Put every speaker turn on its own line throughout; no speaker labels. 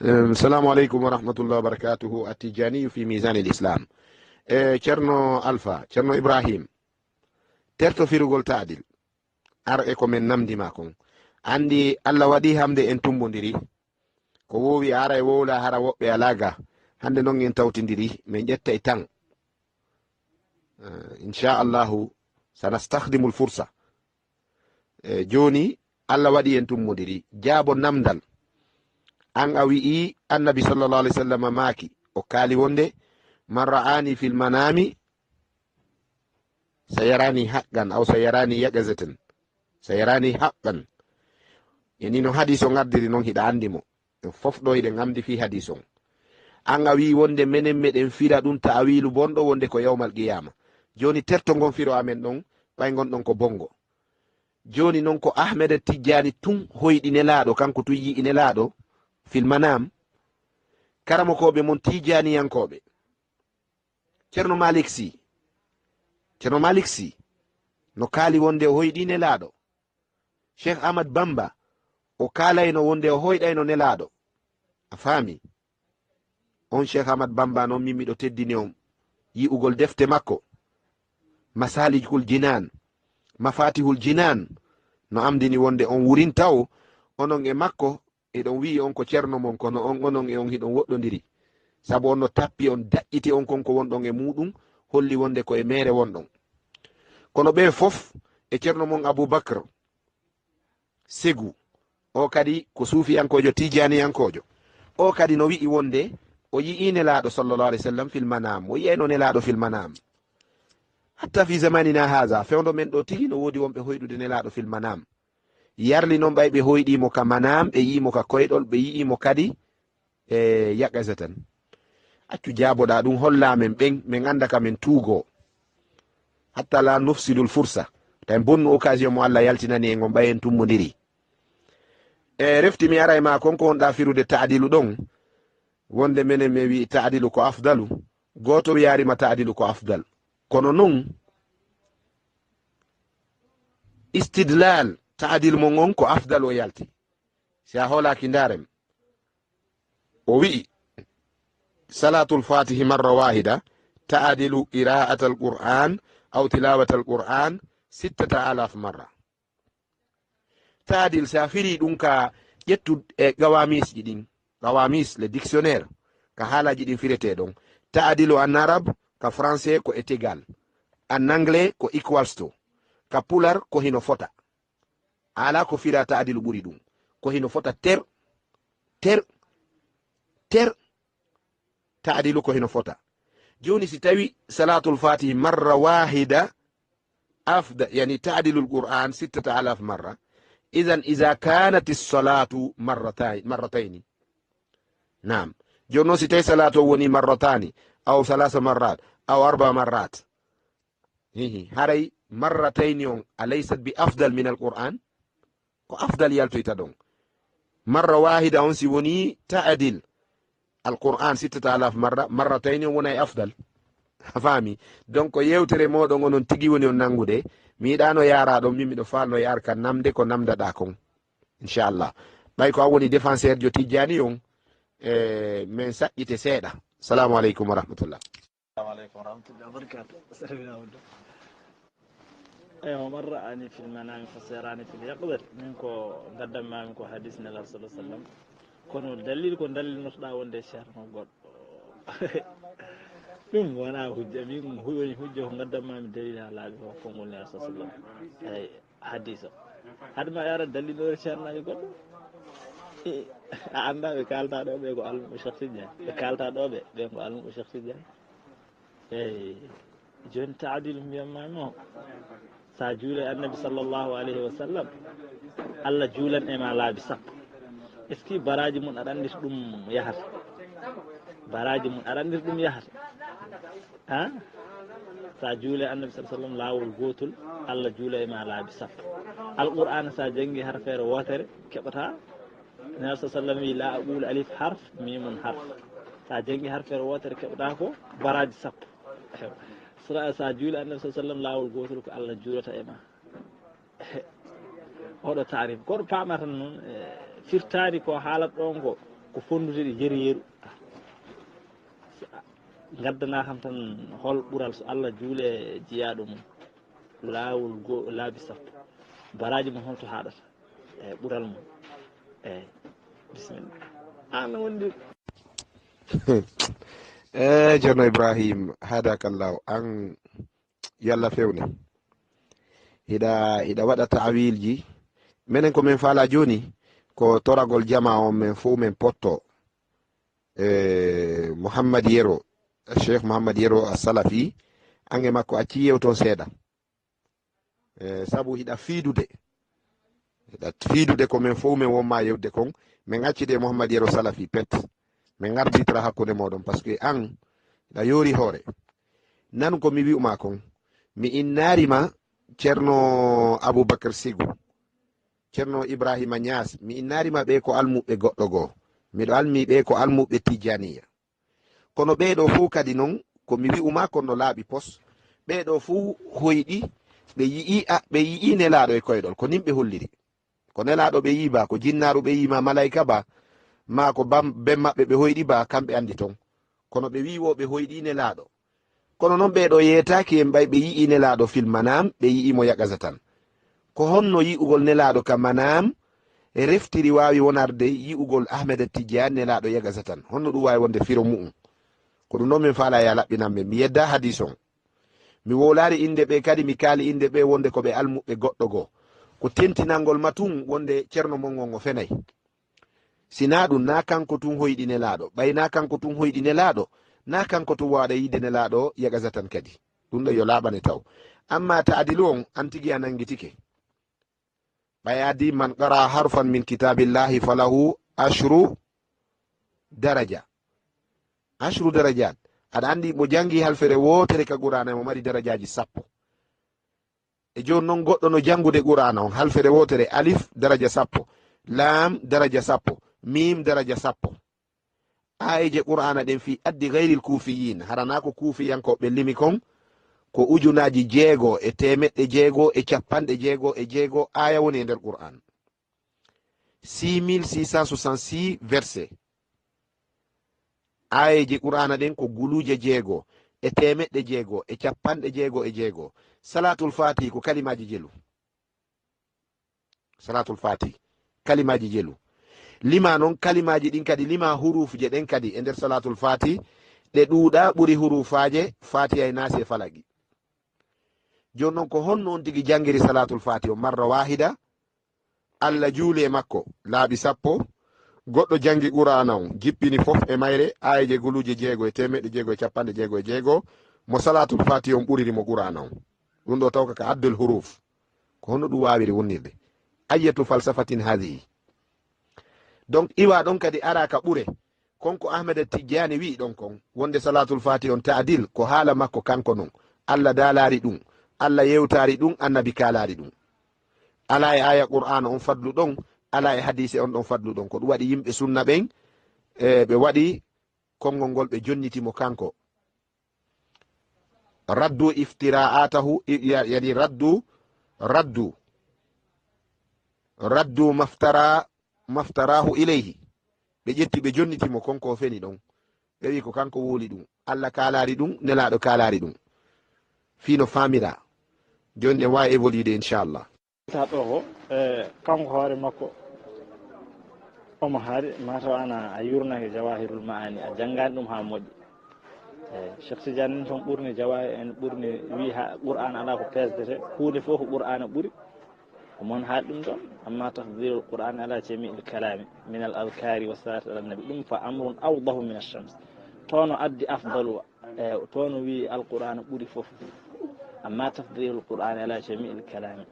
السلام عليكم ورحمة الله وبركاته. التجاني في ميزان الإسلام. تشرنو ألفا تشرنو إبراهيم ترتو في رجل تعديل أرئكم من نمدي معكم عندي الله ودي هم دي انتم بندري كووي أرى وولا هرا وقبي علاقة هند نونغ انتو تندري من جت تيتان. إن شاء الله سنستخدم الفرصة. جوني الله ودي انتم مدري جابوا نمدل an a wi'i annabi sallallahu alaihi wasallam maaki o kaali wonde man ra'ani fil manami sayarani haqqan aw sayarani yaqazatan sayarani haqqan yani no hadis o ngaddiri non hiɗa andi mo fofɗo hiɗen amdi fi hadis on an a wi'i wonde menen meɗen fira ɗum ta'awilu bonɗo wonde ko yawmal qiyama joni terto ngon firo amen ɗon ɓay gonɗon ko bongo joni non ko ahmeda tijjani tun hoyɗi nelaɗo kanko tun yi'i nelaɗo fil manam karamo koɓe mon tijaniyankoɓe ceerno malik sy no kaali wonde o hoyɗi nelaɗo cheikh ahmad bamba o kaalayno wonde o hoyɗayno nelaɗo a faami on cheikh ahmad bamba noon min miɗo teddini on yi'ugol defte makko masalijul jinan mafatihul jinan no amdini wonde on wurintaw onon e makko eɗon wi'i on ko ceerno mon kono on onon e on hiɗon woɗɗodiri sabu on no tappi on daƴƴiti on konko wonɗon e muɗum holli wonde ko e mere wonɗon kono ɓe fof e ceerno mon aboubacre segu o kadi ko suufiyankojo tijaniyankojo o kadi no wi'i wonde o yi'i nelaɗo sallllahu alih w sallam fil manam o yiyayno nelaɗo fil manam hatta fi zamanina haha fewdo men ɗo tigi no woodi wonɓe hoyɗude nelaɗo fil manam yarli noon ɓay ɓe hoyɗimo ka manam ɓe yi'imo ka koyɗol ɓe yi'imo kadi e yaqasa tan accu jaaboɗa ɗum hollamen ɓen min anda ka min tuugo hatta la nufsidul fursa tan bonnu occasion mo allah yaltinani en on ɓayen tummodiri e refti mi ara e ma konko wonɗa firude taadilu ɗon wonde menen mi wi taadilu ko afdalu goto yarima taadilu ko afdal kono noon istidlal taadil mo on ko afdal o yalti si a hoolaki ndarem o wi'i salatul fatihi marra wahida taadilu qira'at alquran aw tilawat alquran 6000 marra taadil si a firi ɗum ka ƴettu e gawamisji ɗin gawamis le dictionnaire ka haalaji ɗin firete ɗon taadilu en arabe ka français ko est égal en anglais ko equals to ka pular ko hino fota ala ko fira taadilu ɓuri ɗum ko hino fota ter taadilu ko hino fota joni si tawi salatul fatihi marra wahida afda yani taadilu lquran 6000 marra idan ida kanat salatu marrataini nam joni noon si tawi salatu o woni marratani aw 3 marrat aw 4 marrat haray marrataini on alaysat bi afdal min alquran ko afdal yaltoyta ɗon marra wahida on si woni taadil alquran 6000 marra marratayni on wona e afdal a faami donc yewtere moɗon onon tigi woni on nangude mi yiɗano yara ɗon min miɗo falno yar ka namde ko namdaɗa kon inchallah ɓay ko a woni défenseur jo tijjani on min saƴƴite seeɗa. Assalamu aleykum wa rahmatullah.
السلام عليكم ورحمة الله وبركاته. أيوة من رآني في المنام فسيراني في اليقظة منكو قدم ما منكو حديث النبي صلى الله عليه وسلم كونوا دليل كون دليل نصدا وندي شهر مقول ɗum wona hujja min woni hujja ko gaddamma mi dalil ha laaɓi ko konngol nabi sa sallam ay hadis o hadma yara dalil o ceernaji goɗɗo a anda ɓe kalta ɗo ɓe ko almuɓe cheikh tidiane ɓe kalta ɗo ɓe ko almuɓe cheikh tidiane eyi joni taadilu mbiyatmami o sa juule annabi sallllahu alayhi wa sallam allah juulan ema laabi sappo est ce que baraji mum aɗa anndita ɗum yahata baraji mum aɗa anndita ɗum yahata ha sa juule annabi sa sallam laawol gotol allah juula ema laabi sappo alqur'ana sa janggi harfere wotere keɓata nabi sa sallam wi la aqulu alif harf mimun harf sa janggi harfere wotere keɓata ko baraji sappo sa juule annabi sa sallam laawol gotol ko allah juulata ema oɗo taarif goɗo pamata noon firtani ko haalat ɗon ko ko fondude ɗe jeri yeru gaddana kam tan hol ɓural so Allah juule jiyaɗo mum laawol laabi sappo baraji mum holto haɗata eyyi ɓural mum eyyi bisimilla an wondi
ceerno ibrahim hadakallahu an yalla fewne hiɗa waɗa tawilji minen ko min faala joni ko toragol jama on men fo min potto Mouhammad Yero Cheikh Mouhammad Yero as-Salafi ange makko acci yewton seeɗa sabu hiɗa fiidude ko min fof min wonma yewde kon min accide Mouhammad Yero Salafi pet min garditara hakkude moɗon par ce que an hiɗa yoori hoore nan ko mi wi'uma kon mi innarima ceerno Aboubacar Sigu ceerno Ibrahima Nias mi innarima ɓe ko almuɓe goɗɗo goo miɗo almi ɓe ko almuɓe Tijaniya kono ɓeɗo fuu kadi noon ko mi wi'uma kono laaɓi pos ɓeɗo fuu hoyɗi ɓe yi'i nelaɗo e koyɗol ko nimɓe holliri ko nelaɗo ɓe yi ba ko jinnaru ɓe yima malayika ba ma ko ben maɓɓe ɓe hoyɗi ba kamɓe andi ton kono ɓe wi wo ɓe hoyɗi nelaɗo kono noon ɓeɗo yetaki en ɓay ɓe yi'i nelaɗo fil manam ɓe yi'imo yaqasa tan ko honno yi'ugol nelaɗo ka manam e reftiri wawi wonarde yi'ugol Ahmed Tidiane nelaɗo yaqasa tan honno ɗum wawi wonde firo mu'um ko ɗum noon min faala ya laɓɓinanɓe mi yedda hadis on mi wolari inde ɓe kadi mi kaali inde ɓe wonde koɓe almuɓe goɗɗo goo ko tentinalngol matum wonde ceerno mongon o fenay sina ɗum na kanko tun hoyɗi nelaɗo ɓay na kanko tun hoyɗi nelaɗo na kanko tun waɗa yide nelaɗo yaqasa tan kadi ɗum ɗo yo laɓane taw amma ta adilu on an tigui a nangitike ɓay adi man qara harfan min kitabillahi falahu ashru darajat aɗa andi mo jangi halfere wotere ka qur'ana mo mari darajaji 10 e joni noon goɗɗo no jangude qur'ana on halfere wotere alif daraja 10 lam daraja 10 mim daraja 10 ayeje qur'ana ɗen fi addi gayril kufiyin harana ko kufiyankoɓe limi kon ko ujunaji 6 e temeɗɗe 6 e capanɗe 6 e 6 aya woni e nder qur'an 6666 verset ayeji qur'ana ɗen ko guluje 6 e temeɗɗe 6 e capanɗe 6 e 6 salatul fati ko kalimaji jelu salatul fati kalimaji jelu lima noon kalimaji ɗin kadi lima hurufje ɗen kadi e nder salatul fati ɗe ɗuuɗa ɓuri hurufaje fatiha e nasi e falagi joni noon ko honno on tigi jangiri salatul fati o marra wahida Allah juuli e makko laaɓi 10 goɗɗo jangi qur'ana on jippini fof e mayre ayeje guluje 6 e temeɗɗe 6 e capanɗe 6 e 6 mo salatul fati on ɓuriri mo qur'ana on ɗum ɗo tawka ka addul huruf ko honno ɗum wawiri wonnirde ayyatu falsafatin hadihi donc iwa ɗon kadi ara ka ɓure konko Ahmed Tidiane wi ɗon kon wonde salatul fati on ta'dil ko haala makko kanko non Allah dalari ɗum Allah yewtari ɗum annabi kalari ɗum ala e aya qur'ana on fadlu ɗon ala e hadise on ɗon fadlu ɗon ko ɗum waɗi yimɓe sunna ɓen ɓe waɗi konngol ngol ɓe jonnitimo kanko raddu iftira'atahu yani raddu maftarahu ilayhi ɓe ƴetti ɓe jonnitimo konko o feni ɗon ɓe wi ko kanko woli ɗum Allah kalari ɗum nelaɗo kalari ɗum fino famira joni en wawi évolude inchallah
ta ɗo ko kanko hoore makko omo haari mataw ana a yurnake jawahirul maani a janngani ɗum ha moƴƴi eyyi Cheikh Tidiane en toon ɓurni jawahi en ɓurni wi ha qur'an ala ko pesdete hunde fof ko qur'ana ɓuuri omon haali ɗum ɗon amma tafdirul qur'an ala jami'il kalami min al adkari wa salati ala nabi ɗum fa amrun awdahu min ash-shams tono addi afdalu tono wi alqur'ana ɓuuri fof amma tafdirul qur'an ala jami'il kalami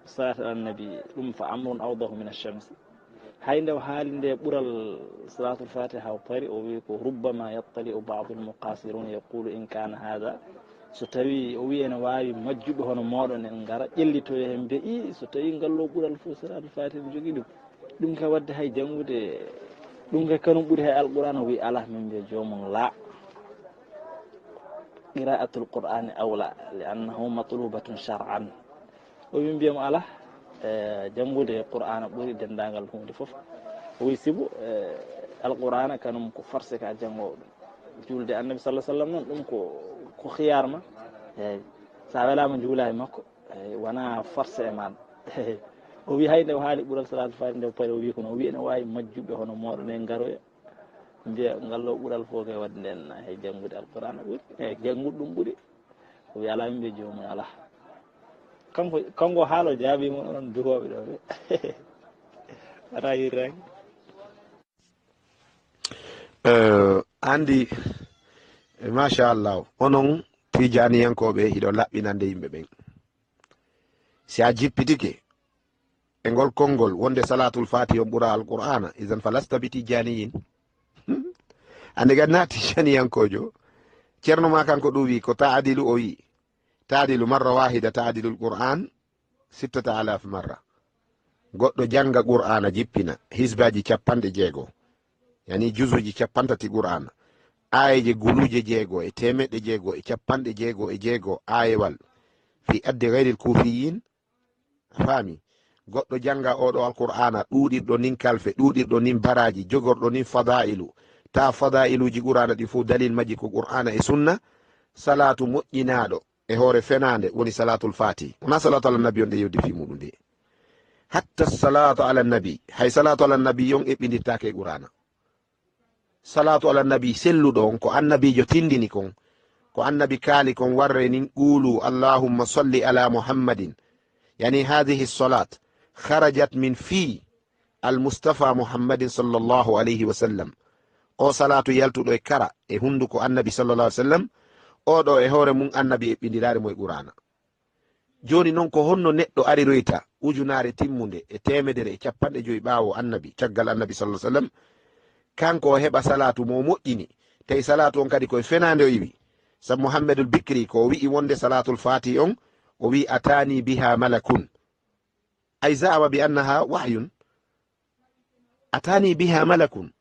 salati ala nabi ɗum fa amrun awdahu min ash-shams hay nde o haali nde ɓural salatul fatiha o pari o wi ko rubbama yattali u badu lmuqasirun yaqulu in kana hada so tawi o wi ene wawi majjuɓe hono moɗon en gara ƴellitoye hen mbe i so tawi ngallo ɓural fo salatul fatiha ne jogui ɗum ka wadde hay janngude ɗum ka kanum ɓuuri hay alqur'an o wi ala min mbiya jomum la qira'atul qur'ani awla li annahu matlubatun shar'an o wi mbiyamo ala janngude qur'ana ɓuuri dendagal hunde foof o wi sibu alqur'ana kanum ko forcé ka janngowo ɗum julde annabi sallah sallam noon ɗum ko khiyarma eyyi sa welama juula e makko eyyi wona forcé e maɗa eyyi o wi hayde o haali ɓuural salatul fati nde paari o wi kono o wi ene wawi majjuɓe hono moɗon en garoya mbiya ngallo ɓuural fof koye wadde nden hay janngude alqur'ana ɓuuri eyyi janngude ɗum ɓuuri o wi ala mbiya jomum ala kanko haalo jaabimo onon duhoɓe ɗo ɓe wata yirraki
andi machallah onon tijaniyankoɓe hiɗo laɓɓinande yimɓe ɓen si a jippitike e ngol konngol wonde salatul fati on ɓura alqur'ana isan falasta bi tijaniyin ande ganna tijaniyankojo ceerno ma kanko ɗum wi ko taadilu o wi taadilu marra wahida taadilu lqur'an 6000 marra goɗɗo janga qur'ana jippina hisbaji 60 yani juzuji 50 qur'ana ayeje guluje 6 e temeɗɗe 6 e 56 ayewal fi adde gayril kufiyin a faami goɗɗo janga oɗo alqur'ana ɗuɗirɗo nin kalfe ɗuɗirɗo nin baraji jogorɗo nin fadailu ta fadailuji qur'ana ɗi fo dalil maji ko qur'ana e sunna salatu moƴƴinaɗo e hoore fenande woni salatul fati wona salatu ala nabi on ɗe yewdi fi muɗum nde hatta salatu ala nabi hay salatu ala nabi on eɓɓidirtake e qur'ana salatu ala nabi selluɗo on ko annabijo tindini kon ko annabi kaali kon warre nin qulu allahumma salli ala muhammadin yani hadihi salat kharajat min fi almustafa muhammadin sallllahu alayhi wa sallam o salatu yaltuɗo e kara e hunduko annabi sallallah alih sallam oɗo e hoore mum annabi eɓɓindirare mo e qur'ana joni noon ko honno neɗɗo ariroyta ujunare timmude e 150 ɓawo annabi caggal annabi sallah sallam kanko o heɓa salatu mo moƴƴini tawi salatu on kadi koye fenande o yiwi sabu muhammadul bikri ko wi'i wonde salatul fati on o wi atani biha malakun ay za'ama bi annaha wahyun atani biha malakun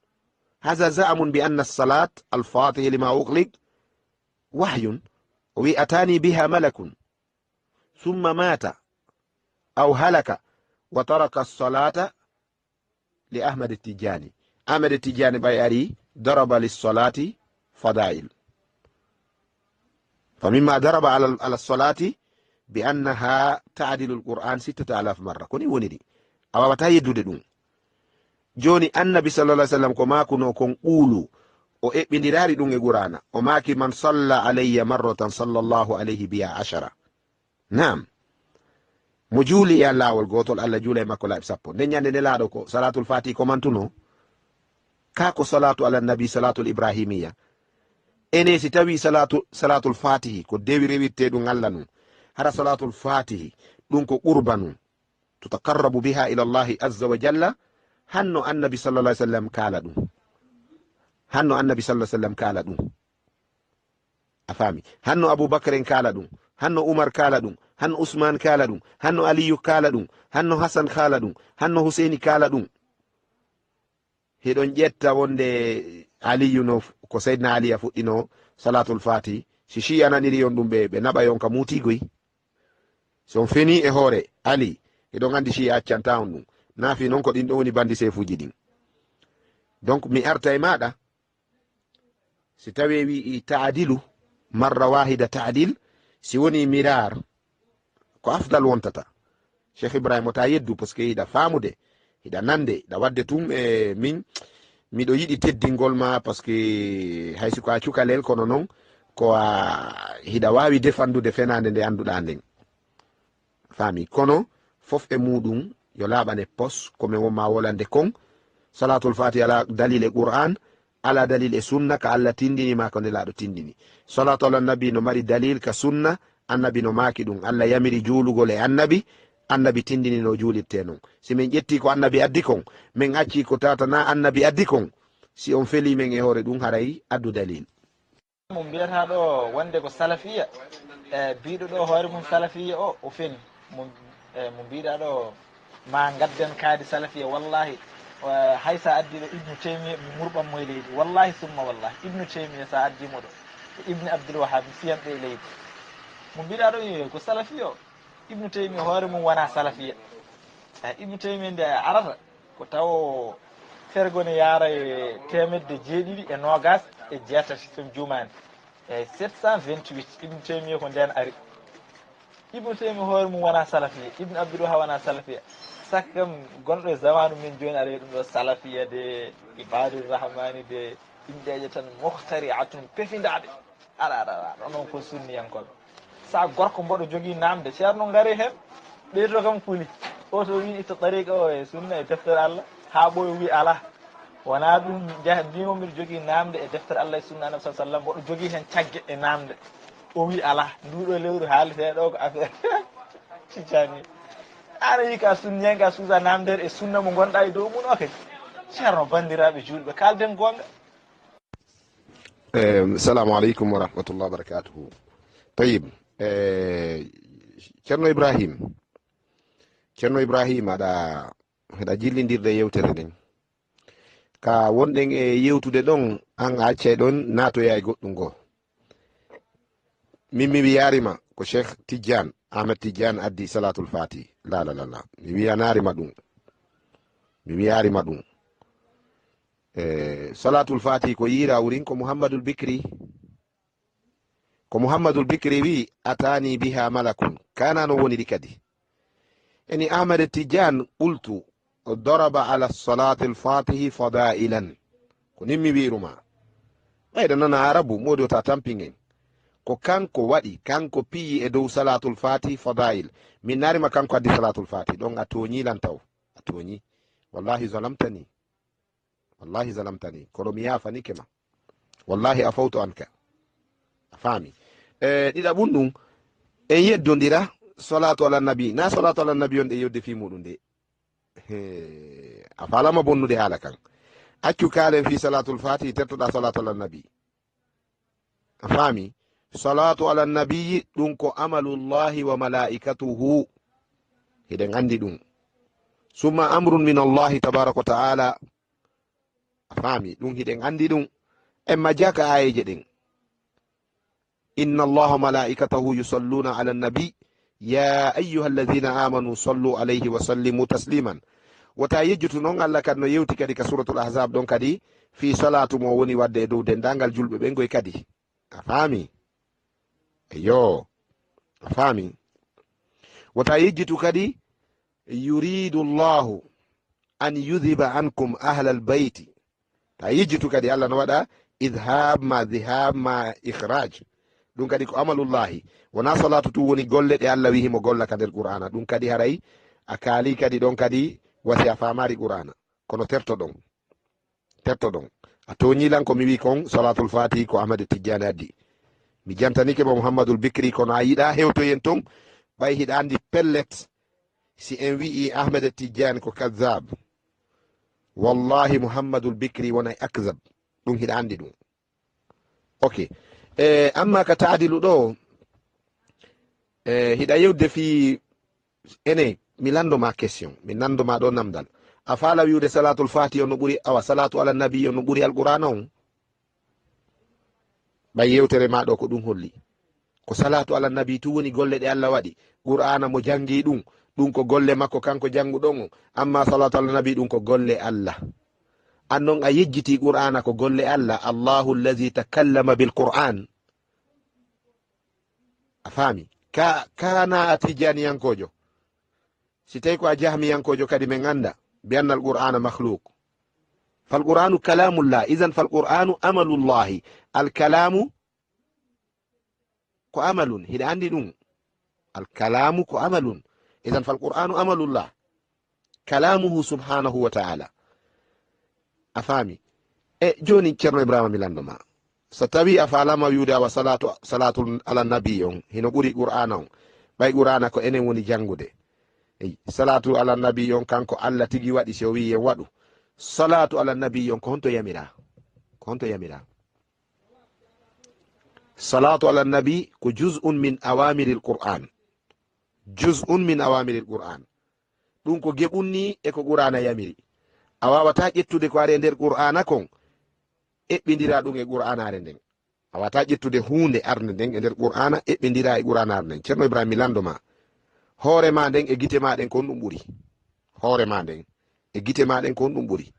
هذا زعم بأن الصلاة الفاتحة لما أغلق وحي وأتاني بها ملك ثم مات أو هلك وترك الصلاة لأحمد التجاني أحمد التجاني بياري ضرب للصلاة فضائل فمما ضرب على الصلاة بأنها تعدل القرآن 6000 مرة كوني ونيدي أو بتايدو دون joni annabi sallallahu alaihi wasallam ko makuno kon qulu o eɓɓindirari ɗum e qur'ana o maki man salla alayya marratan sallallahu alayhi biha 10 nam mo juuli e lawol gotol allah juula e makko laaɓi 10 nde ñande nde laaɗo ko salatul fati ko mantuno ka ko salatu ala nabi salatul ibrahimiya ene si tawi salatul fatihi ko dewi rewitte ɗum allah num hara salatul fatihi ɗum ko qurba num tutaqarrabu biha ila allahi azza wa jalla hanno annabi sallallahu alaihi wasallam kala ɗum hanno annabi sallallahu alaihi wasallam kala ɗum a faami hanno aboubacre en kala ɗum hanno oumar kala ɗum hanno ousmane kala ɗum hanno aliyu kala ɗum hanno hasan kala ɗum hanno huseini kala ɗum heɗon ƴetta wonde aliyu no ko seydna aliya fuɗɗino salatul fati si shi ananiri on ɗum ɓe naɓa yon ka mutigoy so on feni e hoore ali heɗon andi shi accanta on ɗum nafi noon ko ɗin ɗo woni bandi sefuji ɗin donc mi arta e maɗa si tawi wi taadilu marra wahida taadil si woni mirar ko afdal wontata cheikh ibrahima ta yeddu par ce que hiɗa famude hiɗa nande hiɗa wadde tum e min miɗo yiɗi teddingol ma par ce que haysi ko a cukalel kono noon ko a hiɗa wawi defandude fenande nde anduɗa nden faami kono fof e muɗum yo laaɓane pos komin wonma wolande kon salatul fati ala dalil e qur'an ala dalil e sunna ka allah tindini ma ko nde laaɗo tindini salatu ala nabi no mari dalil ka sunna annabi no maaki ɗum allah yamiri juulugol e annabi tindini no juulirte noon si min ƴetti ko annabi addi kon min acci ko tatana annabi addi kon si on feli men e hoore ɗum haray addu dalil
mo mbiyata ɗo wonde ko salafiya biɗo ɗo hoore mum salafiya o feni mo mbiɗa ɗo ma gadden kaadi salafiya wallahi hay sa addi ɗo ibnu taymiya mi murɓanmo e leydi wallahi summa wallahi ibnu taymiya sa addimo ɗo ibnu abdoul wahab mi fiyanɓe e leydi mo mbiɗa ɗo ko salafiya o ibnu taymiya hoore mum wona salafiya ibnu taymiya nde arata ko taw fergone yaara e temedde jeeɗiɗi e nogas e jeetati somi jumani eyyi 728 ibnu taymiya ko nden ari ibnu taymiya hoore mum wona salafiya ibnu abdouha wona salafiya sakkam gonɗo e zamanu min joni aɗa ɗum ɗo salafiya de ibadurrahmani de indeje tan muhtariatun pefindaɗe aɗa onon ko sunniyankoɓe sa gorko mboɗo jogui namde ceerno gaari hen ɓeydo kam kuuli o to wi itta tariqa o e sunna e deftere Allah ha ɓoyo wi ala wona ɗum mbimo mbiɗa jogui namde e deftere Allah e sunna anabi sallam mboɗo jogui hen caggue e namde o wi ala nduɗo lewru haaliteɗo ko affaire cicani aɗa wi ka sunniyanka suusa namdere e sunna mo gonɗa e dow mum o kadi ceerno bandiraɓe julɓe kalden gonga.
Assalamu alaikum wa rahmatullahi wa barakatuhu. Tayyib, Ceerno Ibrahim aɗa jillidirde yewtere nden ka wonɗen e yewtude ɗon an accay ɗon natoya e goɗɗum goo min mi wiyarima ko Cheikh Tidiane Ahmed Tidiane addi salatul fati la mi wiyanarima ɗum mi wiyarima ɗum salatul fati ko yira wurin ko Muhammadul Bikri wi atani biha malakun kana no woni ɗi kadi eni Ahmed Tidiane qultu daraba ala salati lfatihi fadailan ko nimmi wiruma ɓayɗa nana arabu modi o ta tampingen ko kanko waɗi kanko piyi e dow salatul fati fadail min narima kanko addi salatul fati ɗon a toñi lantaw a toñi wallahi zalamtani kono mi yafanike ma wallahi a fawtu anka a faami ɗiɗaɓum ɗum en yeddodira salatu ala nabi na salatu ala nabi on ɗe yewde fi muɗum de a falama bonnude haala kan accu kalen fi salatul fati tertoɗa salatu ala nabi a faami salatu ala nabiyi ɗum ko amalullahi wa malaikatuhu hiɗen andi ɗum summa amrun min allahi tabaraka wa taala a faami ɗum hiɗen andi ɗum en majjaka ayeje ɗen inna allaha malaikatahu yusalluna ala nabi ya ayyuha alladhina amanu sallu alayhi wa sallimu tasliman wota yejjutu noon Allah kadi no yewti kadi ka suratul ahzab ɗon kadi fi salatu mo woni wadde e dow dendagal julɓe ɓen goy kadi a faami eyo a faami wota yejjitu kadi yuridu llahu an yudhiba ankum ahla albayti ta yejjitu kadi Allah no waɗa idhab ma dhihab ma ikhraj ɗum kadi ko amalullahi wona salatu tu woni golle ɗe Allah wi himo golla ka nder qur'ana ɗum kadi haray a kaali kadi ɗon kadi wasi a famari qur'ana kono terto ɗon a toñilan ko mi wi kon salatul fati ko Ahmad Tidiane addi mi jantanike mo Muhammadul Bikri kono a yiɗa hewtoyen ton ɓay hiɗa andi pellet si en wi'i Ahmad Tidiane ko kazab wallahi Muhammadul Bikri wonay akzab ɗum hiɗa andi ɗum ok amma ka taadilu ɗo hiɗa yewde fi ene mi landoma question mi nandoma ɗo namdal a faala wiwde salatul fati on no ɓuri awa salatu ala nabi on no ɓuri alqur'ana on ɓay yewtere ma ɗo ko ɗum holli ko salatu ala nabi tu woni golle ɗe Allah waɗi qur'ana mo jangi ɗum ko golle makko kanko janguɗon o amma salatu ala nabi ɗum ko golle Allah annon a yejjiti qur'ana ko golle Allah allahu allazi takallama bil qur'an a faami kana a tijaniyankojo si tawi ko a jahmiyankojo kadi min anda bi anna al qur'ana makhluq fal qur'anu kalamullah idan fal qur'anu amalullahi al kalamu ko amalun hiɗa andi ɗum al kalamu ko amalun idan fal qur'anu amalullah kalamuhu subhanahu wa ta'ala a faami joni ceerno Ibrahima mi landoma so tawi a falama wiwde awa salatu ala nabi on hino ɓuri qur'ana on ɓay qur'ana ko enen woni jangude salatu ala nabi on kanko Allah tigi waɗi so wi en waɗu salatu ala nabi on ko honto yamira salatu ala nabi ko juz'un min awamiril qur'an ɗum ko geɓunni e ko qur'ana yamiri a wawata ƴettude ko are nder qur'ana kon eɓɓidira ɗum e qur'anare nden a wata ƴettude hunde arde nden e nder qur'ana eɓɓidira e qur'anare nden ceerno Ibrahima mi landoma hoore ma nden e gite maɗen ko on ɗum ɓuri hoore ma nden e gite maɗen ko on ɗum ɓuri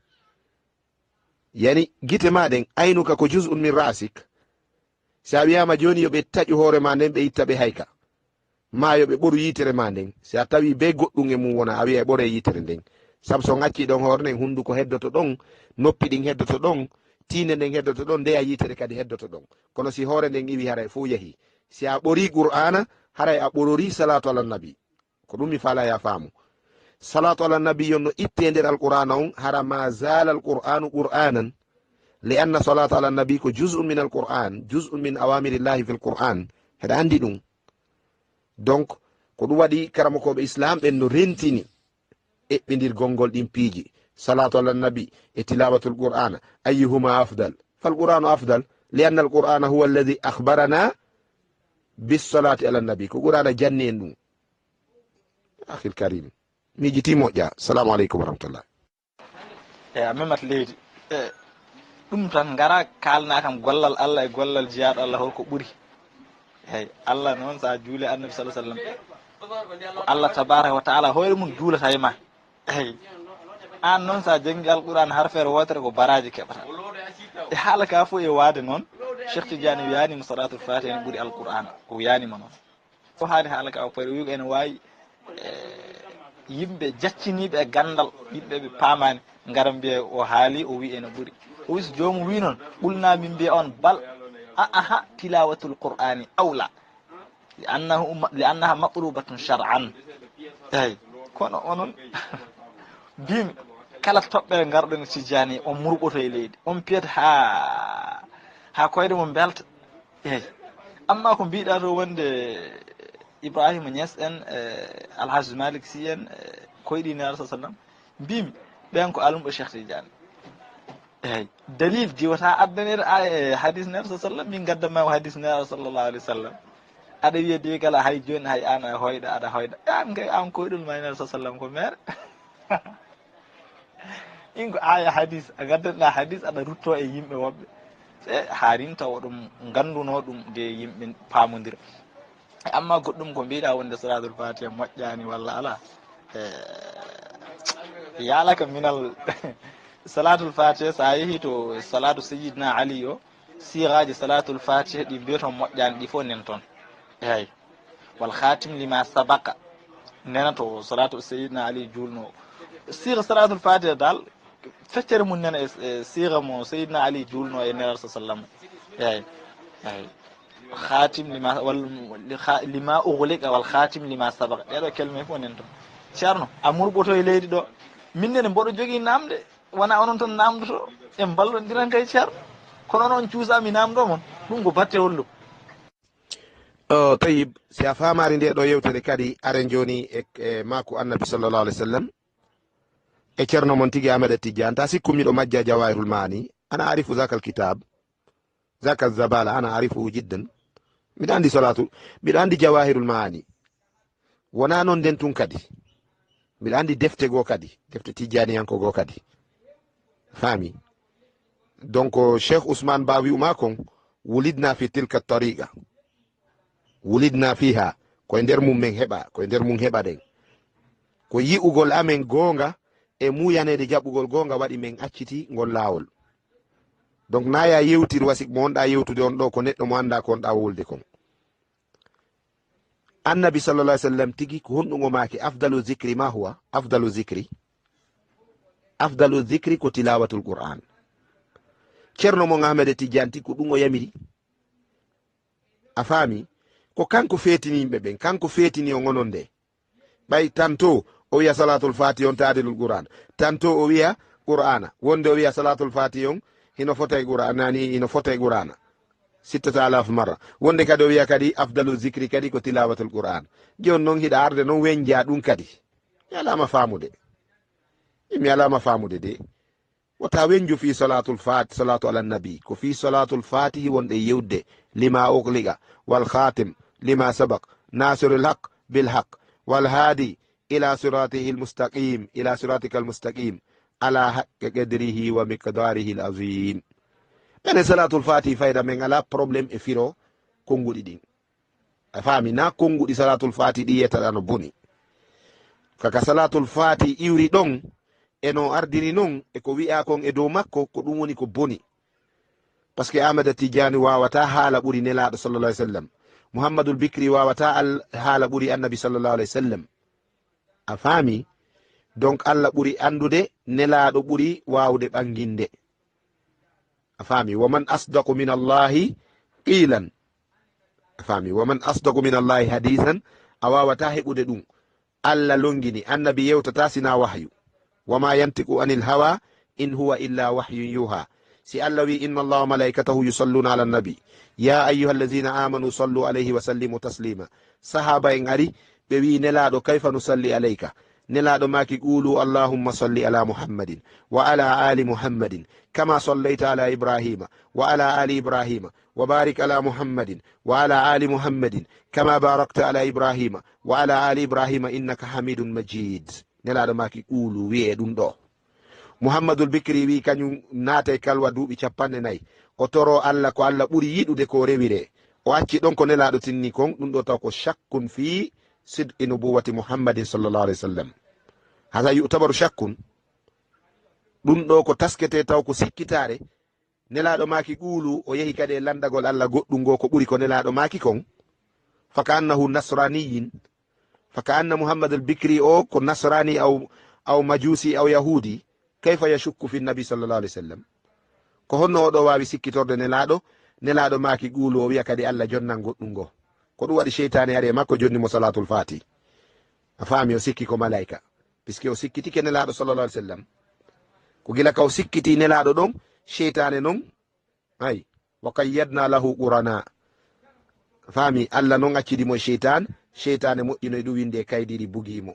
yani gite maɗen aynuka ko juz'un min rasik si a wiyama joni yoɓe taƴu hoore ma nden ɓe itta ɓe hayka ma yoɓe ɓoru yitere ma nden si a tawi be goɗɗum e mum wona a wiya ɓore yitere nden sabu so gacci ɗon hoore nden hunduko heddoto ɗon noppi ɗin heddoto ɗon tinde nden heddoto ɗon ndeya yitere kadi heddoto ɗon kono si hoore nden iwi haray fuu yahi si a ɓori qur'ana haray a ɓorori salatu ala nabi ko ɗum mi faala ya faamu salatu ala nabi yon no itte nder alqur'ana on hara ma zala alqur'anu qur'anan li anna salatu ala nabi ko juz'un min alqur'an juz'un min awamirillahi fi lqur'an heɗa andi ɗum donc ko ɗum waɗi karamokoɓe islam ɓen no rentini eɓɓidir gongol ɗin piiji salatu ala nabi e tilawatul qur'ana ayyuhuma afdal falqur'anu afdal li anna alqur'ana huwa alladi akhbarana bisalati ala nabi ko qur'ana janni en ɗum akhil karim miijiti moƴƴa salamu aleykum wa rahmatullah
eyi a memat leydi ɗum tan ngara kalna kam gollal allah e gollal jiyaɗo allah holko ɓuuri eyyi allah noon sa juule annabi sallah sallam ko allah tabaraka wa taala hoore mum duulata e ma eyyi an noon sa janggi alquran harfere wotere ko baraji keɓata e haala ka fo e waade noon cheikh tidiane wiyanima salatul fatiha ene ɓuuri alquran o wiyanima noon fo haali haala ka o pari o wi ko ene wawi yimɓe jacciniɓe e gandal yimɓe ɓe paamani ngara mbiya o haali o wi ene ɓuuri o wi so jomum wi noon ɓulna min mbiya on bal aha tilawatul qur'ani awla li annaha matlubatun shar'an eyyi kono onon mbimi kala toɓɓere garɗon tijani on murɓoto e leydi on piyata ha koyɗe mo belta eyyi amma ko mbiɗa to wonde ibrahima Niass en alhaji malik sy en koyɗi nelaɗo sa sallam mbimi ɓen ko almuɓe cheikh tidiane eyyi dalil diwata addanede e hadis nelaɗo sa sallam min gaddama ko hadis nelaɗo sallllahu alih w sallam aɗa wiya de kala hay joni hay an a hoyɗa aɗa hoyɗa an kay an koyɗol ma nelaɗo sa sallam ko mere in ko aya hadis a gaddanɗa hadis aɗa rutto e yimɓe woɓɓe e harin tawa ɗum ganduno ɗum de yimɓe pamodira amma goɗɗum ko mbiɗa wonde salatul fatiha moƴƴani walla ala yaalaka minal salatul fatiha sa yeehi to salatu sayyidina ali o siraji salatul fatiha ɗi mbiyaton moƴƴani ɗi fof nen toon eyyi wal khatim lima sabaka nena to salatu sayyidina ali julno sira salatul fatiha dal feccere mum nena e sira mo sayyidina ali julno e nelaɗo sa sallam eyyi eyyi khatim lima ughliqa wal khatim lima sabaka ɗeɗo kelme fof nen toon ceerno a murɓoto e leydi ɗo minnene mboɗo jogui namde wona onon tan namdoto e ballodiran kay ceerno kono noon cuusami namdo mon ɗum ko batte hollu
tayib si a famari nde ɗo yewtere kadi aren joni e mako annabi sallllahu alih w sallam e ceerno mon tigui Ahmed Tidiane ta sikku miɗo majja jawahirul mani ana arifu zakal kitab zakal zabala ana arifu jiddan mbiɗa andi salatu mbiɗa andi jawahirul mani wona noon nden tun kadi mbiɗa andi defte goo kadi defte tijjaniyanko goo kadi faami donc cheikh ousmane ba wi'uma kon wulidna fi tilka tariqa wulidna fiha koye nder mum men heɓa koye nder mum heɓa ɗen ko yi'ugol amen goonga e muyanede jaɓugol goonga waɗi men acciti ngol laawol donc naya yewtir wasik mo wonɗa yewtude on ɗo ko neɗɗo mo anda ko wonɗa wulde kon annabi sallallah sallam tigi ko honɗugo maki afdalu zicri ma huwa afdalu zicri ko tilawatul qur'an ceerno mon Ahmed Tidiane tigi ko ɗum o yamiri a faami ko kanko fetini yimɓe ɓen kanko fetini o gonon nde ɓay tanto o wiya salatul fati on tadilul qur'an tanto o wiya qur'ana wonde o wiya salatul fati on hino fota e qur'ana nani hino fota e qur'ana 6000 marra wonde kadi o wiya kadi afdalu zicri kadi ko tilawatul qur'an joni noon hiɗa arde noon wenja ɗum kadi mi alama famude de wota wenju fi salatu ala nabi ko fi salatul fatihi wonde yewde lima ughliqa wal khatim lima sabaq nasirul haq bil haq wal hadi ila siratihi almustaqim ila siratika almustaqim ala haqqi qadrihi wa miqdarihi alazim ene salatul fatihi fayda men ala probléme e firo konguɗi ɗin a faami na konguɗi salatul fatihi ɗi yetaɗa no boni kaka salatul fatihi iwri ɗon eno ardiri non e ko wi'a kon e dow makko ko ɗum woni ko boni par ce que Ahmada Tidiani wawata haala ɓuri nelaɗo sallallah alih w sallam Muhammadul Bikri wawata haala ɓuri annabi sallallahu alaihi wasallam a faami donc Allah ɓuri andude nelaɗo ɓuri wawde ɓanginde a faami waman asdaqu min allahi qilan a faami waman asdaqu min allahi hadisan a wawata heɓude ɗum Allah longini annabi yewtata sina wahyu wama yantiqu anil hawa in huwa illa wahyun yuha si Allah wi inna allaha malaikatahu yusalluna ala nabi ya ayyuha allazina amanu sallu alayhi wa sallimu taslima sahaba en ari ɓe wi nelaɗo kayfa nusalli alayka nelaɗo maki qulu allahumma salli ala muhammadin wa ala ali muhammadin kama sallayta ala ibrahima wa ala ali ibrahima wa barik ala muhammadin wa ala ali muhammadin kama barakta ala ibrahima wa ala ali ibrahima innaka hamidun majid nelaɗo maki qulu wi'e ɗum ɗo Muhammadul Bikri wi kañum naatay kalwa duuɓi 40 o toro Allah ko Allah ɓuri yiɗude ko rewire o acci ɗon ko nelaɗo tinni kon ɗum ɗo taw ko shakkun fi sidqi nubuwati muhammadin sallallahu alaihi wasallam hasa yutabaru shakkun ɗum ɗo ko taskete taw ko sikkitare nelaɗo maki qulu o yehi kadi e landagol Allah goɗɗum ngo ko ɓuri ko nelaɗo maki kon faka annahu nasraniyin faka anna Muhammadul Bikri o ko nasrani aw majusi aw yahudi kayfa yashukku fi nabi sallallahu alaihi wasallam ko honno oɗo wawi sikkitorde nelaɗo maki qulu o wiya kadi Allah jonnan goɗɗum ngo ko ɗum waɗi cheytane ari e makko jonni mo salatul fati a faami o sikki ko malaika puisque o sikkitike nelaɗo sallallahu alaihi wasallam ko gila ka o sikkiti nelaɗo ɗon cheytane non ay wa qayyadna lahu qurana faami Allah non accidimo cheytane moƴƴinoy ɗum winde kaydiri bugimo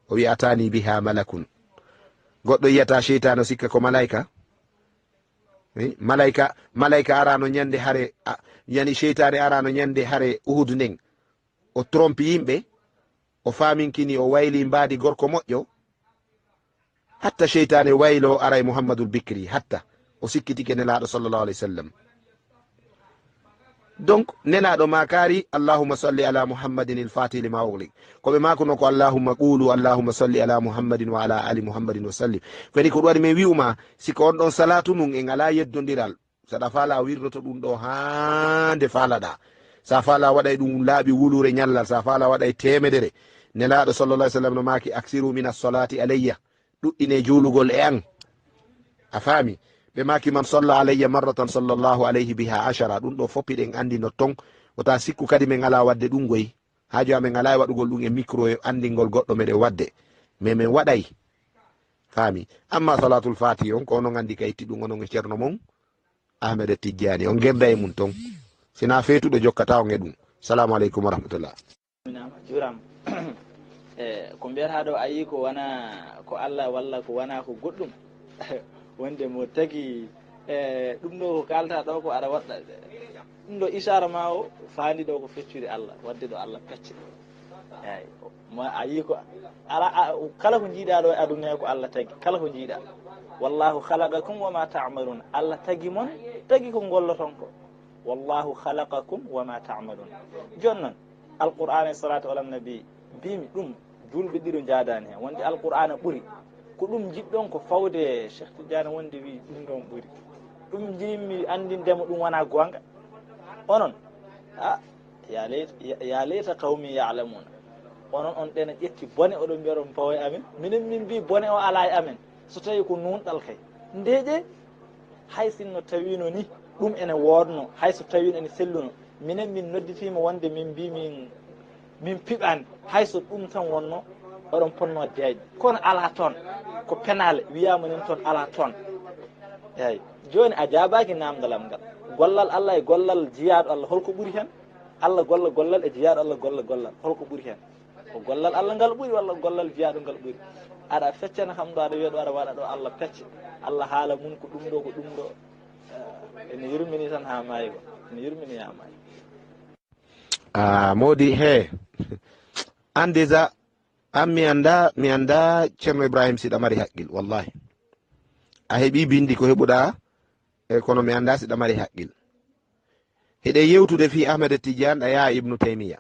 o wi atani biha malakun goɗɗo yiyata cheytane o sikka ko malaika malaika arano ñande hare yani cheytane arano ñande hare uhudu nden o trompe yimɓe o faminkini o wayli mbadi gorko moƴƴo hatta cheytane waylo aray Muhammadul Bikri hatta o sikkitike nelaɗo sallallahu alaihi wasallam donc nelaɗo makari allahumma salli ala muhammadin il fatih lima ughliq koɓe makuno ko allahumma qulu allahumma salli ala muhammadin wa ala ali muhammadin wa sallim kadi ko ɗum waɗi min wi'uma siko on ɗon salatu nun en ala yeddodiral saɗa faala wirdoto ɗum ɗo hande faalaɗa sa faala waɗay ɗum laaɓi wulure ñallal sa faala waɗay temedere nelaɗo sallallah sallam no maki aksiru min assolati alayya ɗuɗɗine juulugol e an a faami ɓe maki man salla alayya marratan sallallahu alayhi biha 10 ɗum ɗo foppiɗen andi no ton wota sikku kadi min ala wadde ɗum goyi hajo amin ala e waɗugol ɗum e micro e andingol goɗɗo meɗen wadde mais min waɗay faami amma salatul fati on ko onon andi ka itti ɗum onon e ceerno mon Ahmada Tidiani on gerda e mum ton sina feetuɗo jokkata on e ɗum salamu aleykum wa rahmatullah
juram ko mbiyata ɗo ayi ko wona ko Allah walla ko wona ko goɗɗum wonde mo tagi ɗum ɗo ko kalta ɗo ko aɗa waɗɗa ɗum ɗo isara ma o faandi ɗo ko feccude Allah wadde ɗo Allah pecce eyi ma ayi ko ala kala ko jiiɗa ɗo e aduna ko Allah tagi kala ko jiiɗa wallahu khalaqakum wama ta'malun Allah tagi mon tagi ko golloton ko wallahu khalaqakum wama ta'malun joni noon alqur'ana salatu ala nabi mbimi ɗum julɓe ɗiɗo jaadani hen wonde alqur'ana ɓuuri ko ɗum jiɗɗon ko fawde Cheikh Tidiane wonde wi ɗum ɗon ɓuuri ɗum jimmi andindemo ɗum wona gonga onon ya leyta qawmi ya'lamuna onon on ɗena ƴetti bone oɗon mbiya ɗon pawo e amen minen min mbi bone o ala e amen so tawi ko nunɗal kay ndeƴe hay sinno tawino ni ɗum ene wodno hay so tawino ene selluno minen min nodditima wonde min mbi min piɓani hay so ɗum tan wonno oɗon ponno deeƴe kono ala toon ko penale wiyama nin toon ala toon eyyi joni a jabaki namdalam ngal gollal Allah e gollal jiyaɗo Allah holko ɓuuri hen Allah golla gollal e jiyaɗo Allah golla gollal holko ɓuuri hen ko gollal Allah ngal ɓuuri walla gollal jiyaɗo ngal ɓuuri aɗa feccana kam ɗo aɗa wiya ɗo aɗa waɗa ɗo Allah pecce Allah haala mum ko ɗum ɗo ko ɗum ɗo ene yurmini tan ha maayi ko ene yurmini ha maayi
modi he an déjà an mi anda ceerno Ibrahim siɗa mari haqqil wallahi a heeɓi bindi ko heɓuɗa e kono mi anda siɗa mari haqqil heɗe yewtude fi Ahmada Tidiane a yaha Ibnu Taymiya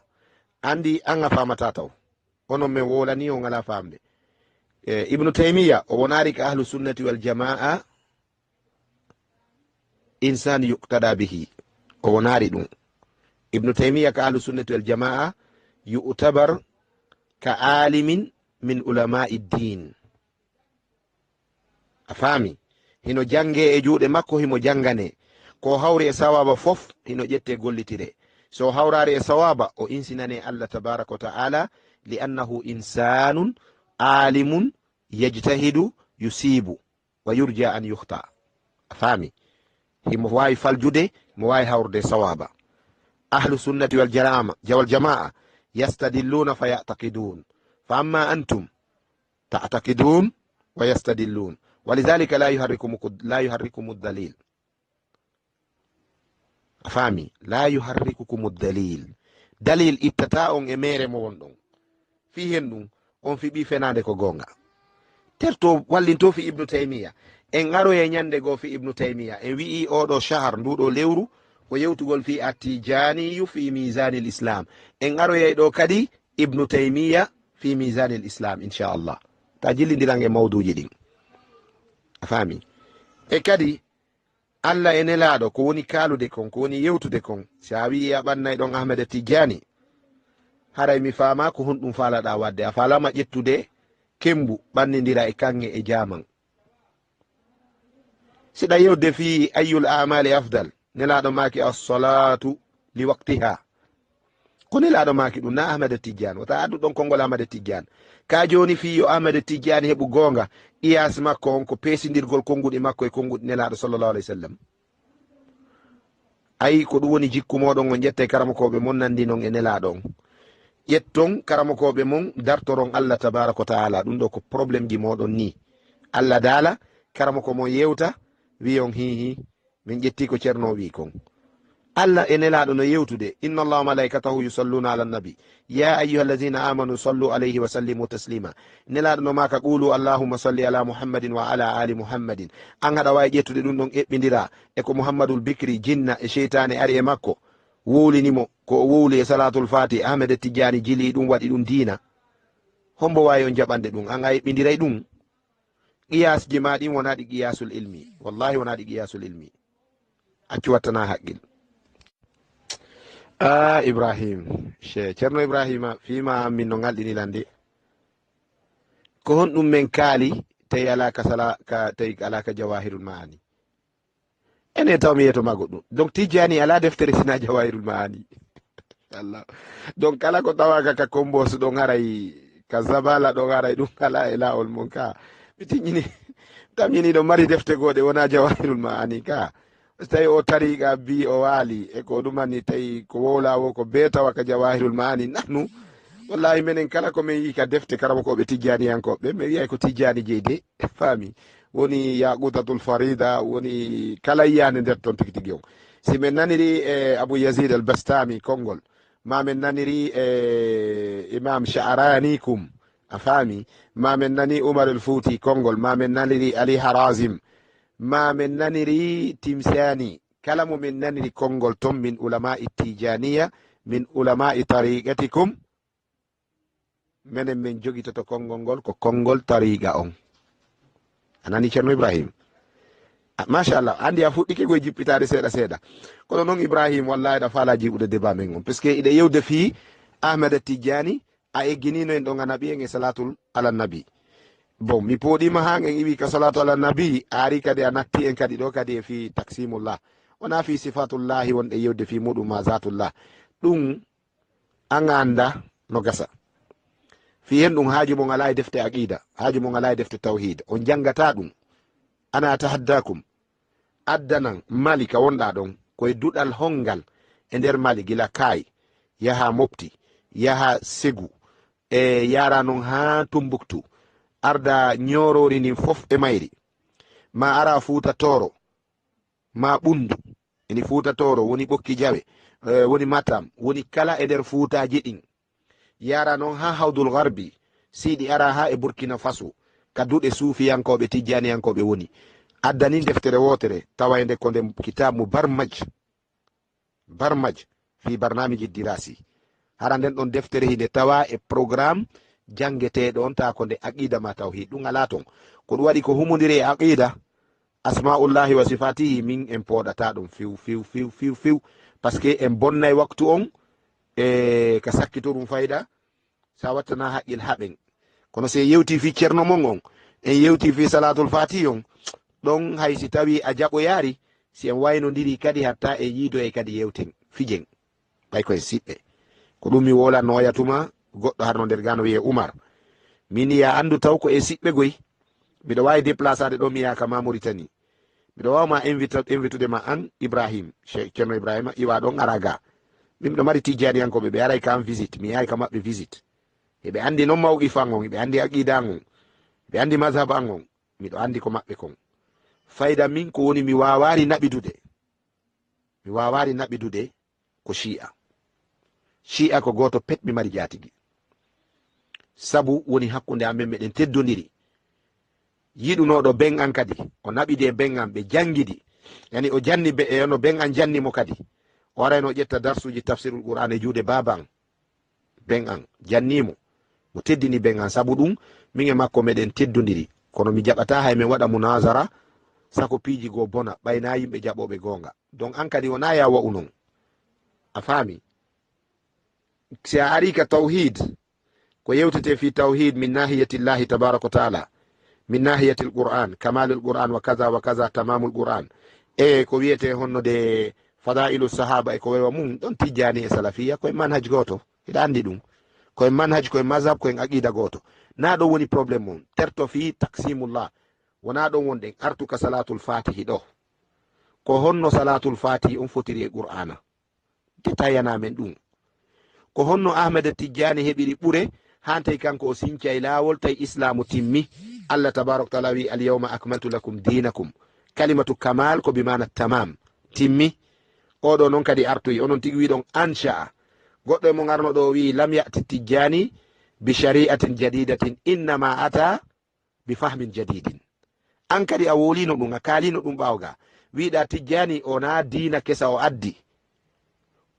andi an a famata taw onon min wolani o ngala famde ibnu taymiya o wonari ka ahlu sunnati wal jamaa insan yuqtada bihi o wonari ɗum ibnu taymiya ka ahlu sunnati wal jamaa yu'tabar ka alimin min ulamai ddin a faami hino jange e juuɗe makko himo jangane ko hawri e sawaba fof hino ƴette gollitire so hawrari e sawaba o insinane allah tabaraka wa ta'ala li annahu insanun alimun yajtahidu yusibu wa yurja an yuhta a faami himo wawi faljude mo wawi hawrude sawaba ahlu sunnati wal jamaa yastadilluna fa ya'taqidun fa amma antum ta'taqidun wa yastadillun ولذلك لا يحرككم الدليل فامي لا يحرككم الدليل دليل اتتاء امير موندون في هندون on fiɓi fenade ko gonga terto wallinto fi ibnu taymiya en aroye ñande goo fi ibnu taymiya en wi'i oɗo shahar nduɗo lewru ko yewtugol fi attijaniyu fi misani l'islam en aroye ɗo kadi ibnu taymiya fi misani l'islam inchallah ta jillidirange mawduji ɗin a faami e kadi allah e nelaɗo ko woni kalude kon ko woni yewtude kon si a wi a ɓannay ɗon ahmeda tijjani haray mi faama ko honɗum faalaɗa wadde a falama ƴettude kembu ɓannidira e kange e jaman siɗa yewde fi ayul amali afdal nelaɗo maki assalatu li waqtiha ko nelaɗo maki ɗum na ahmeda tijjani wata addu ɗon konngol ahmeda tijjani ka joni fi yo ahmeda tijjani heɓu gonga iyas makko on ko peesidirgol konguɗi makko e konguɗi nelaɗo sallllahu alayhi w sallam ayi ko ɗum woni jikku moɗon on ƴette karamakoɓe mon nandi noon e nelaɗo on ƴetton karamakoɓe mon dartoron allah tabaraka wa taala ɗum ɗo ko probléme ji moɗon ni allah daala karamako mon yewta wi on hihi min ƴetti ko ceerno wi kon allah e nelaɗo no yewtude inna allaha malaikatahu yusalluna ala nabi ya ayuha allazina amanu sallu alayhi wa sallimu taslima nelaɗo no maka qulu allahumma salli ala muhammadin wa ala ali muhammadin an haɗa wawi ƴettude ɗum ɗon eɓɓidira e ko muhammadul bicri jinna e cheytane ari e makko wuulinimo ko o wuuli e salatul fati ahmede tijjani jili ɗum waɗi ɗum diina hombo wawi on jaɓande ɗum an a eɓɓidiray ɗum qiyasji ma ɗin wonaɗi qiyasul ilmi wallahi wonaɗi qiyasul ilmi accu wattana haqqil ibrahim ceerno ibrahima fima min no ngalɗinilande ko honɗum men kaali tawi alaka tawi alaka jawahirul maani ene taw mi yetoma goɗɗum donc tijjani ala deftere sina jawahirul maani allah donc kala ko tawaka ka kombos ɗon haray ka zabala ɗon haray ɗum ala e lawol mon ka mi tiññini tamini ɗo mari defte goɗe wona jawahirul maani ka so tawi o tariqa bi o waali e ko ɗumani tawi ko wowlawo ko be tawa ka jawahirul maani nahnu wallahi minen kala komin yi ka defte karamakoɓe tijjaniyankoɓe mi wiyay ko tijjani jeyde faami woni yaqutatul farida woni kala yiyande nder toon tigi tigi on si min naniri e abou yazid al bastami konngol ma min naniri e imam sha'arani kum a faami ma min nani umar el fouti konngol ma min naniri ali harazim ma min naniri timsani kala mo min naniri konngol ton min ulama'i tijaniya min ulama'i tariqatikum minen min jogitoto konngol ngol ko konngol tariqa on anani ceerno ibrahim machallah andi a fuɗɗike koye jippitade seeɗa seeɗa kono noon ibrahim wallahi ɗa faala jiɓude débat men on puisque iɗe yewde fi ahmeda tijjani a egginino en ɗo ganaɓi en e salatul ala nabi bon mi pooɗima ha en iwi ka salatu ala nabi ari kadi a natti en kadi ɗo kadi e fi taksimullah wona fi sifatullahi wonɗe yewde fi muɗum ma zatullah ɗum a ganda no gasa fi hen ɗum haaju mon ala e defte aqida haaju mon ala e defte tawhid on jangata ɗum ana tahaddakum addanan mali ka wonɗa ɗon koye duɗal hongal e nder mali gila kaay yaha mopti yaha segu e yara noon ha tumbuktu arda ñorori ndin fof e mayri ma ara fuuta toro ma ɓundu eni fuuta toro woni ɓokki jawe woni matam woni kala e nder fuutaji ɗin yara noon ha hawdul garbi siɗi ara ha e burkina faso ka duɗe suufiyankoɓe tijjaniyankoɓe woni addani deftere wotere tawayde ko nde kitabu barmaj fi barnamiji dirasi hara nden ɗon deftere hinde tawa e programme jangeteɗo on ta ko nde aqida ma tawhid ɗum ala ton ko ɗum waɗi ko humodiri e aqida asmaullahi wa sifatihi min en poɗata ɗum fiw par ce que en bonnay waktu on e ka sakkito ɗum fayda sa wattana haqqil haɓen kono se yewti fi ceerno mon on en yewti fi salatul fatihi on ɗon haysi tawi a jaɓoyari si en waynodiri kadi hatta e yiido e kadi yewten fijen ɓay koye siɓɓe ko ɗum mi wolanoyatuma goɗɗo harno nder gano wiye oumar min ya andu taw ko e siɓɓe goy mbiɗa wawi déplacade ɗo mi yaka ma Mauritanie mbiɗa wawma invitude ma an Ibrahim ceerno Ibrahima iwa ɗon ara ga min mbiɗa mari tijjaniyankoɓe ɓe aray kam visite mi yahay ka maɓɓe visite eɓe andi noon mawqif an on eɓe andi aqida an on ɓe andi madhab an on miɗo andi ko maɓɓe kon fayda min ko woni mi wawari naɓidude ko shi'a ko goto pet mi mari jatigi sabu woni hakkunde amen meɗen teddodiri yiɗunoɗo ben an kadi o naɓidi e ben an ɓe jangidi yani o janni no ben an jannimo kadi o warayno ƴetta darsuji tafsirul qur'an e juuɗe baba an ben an jannimo mo teddini ben an sabu ɗum min e makko meɗen teddodiri kono mi jaɓata hay min waɗa munazara sako piiji go bona ɓayna yimɓe jaɓoɓe gonga donc an kadi wona ya wa'u non a faami si a ari ka tawhid ko yewtete fi tawhid min nahiyatillahi tabaraka wa taala min nahiyati lqur'an kamalul qur'an wa kaza tamamul qur'an e ko wiyete honno de fadailu sahaba e ko wewa mum ɗon tijjani e salafiya koye manhaj goto hiɗa andi ɗum koye manhaj koye mazhab koyen aqida goto na ɗon woni probléme mum terto fi taqsimullah wona ɗon wonɗen artu ka salatul fatihi ɗo ko honno salatul fatihi on fotiri e qur'ana detayanamen ɗum ko honno ahmed tijjani heɓiri ɓure hantay kanko o sincay lawol tay islamu timmi allah tabaraka taala wi alyawma akmaltu lakum dinakum kalimatu kamal ko bimana tamam timmi oɗo noon kadi artoyi onon tigi wiɗon ansha'a goɗɗo e mo garno ɗo wi lam yati tijjani bi shari'atin jadidatin innama ata bi fahmin jadidin an kadi a wolino ɗum a kalino ɗum ɓawga wiɗa tijjani ona dina kesa o addi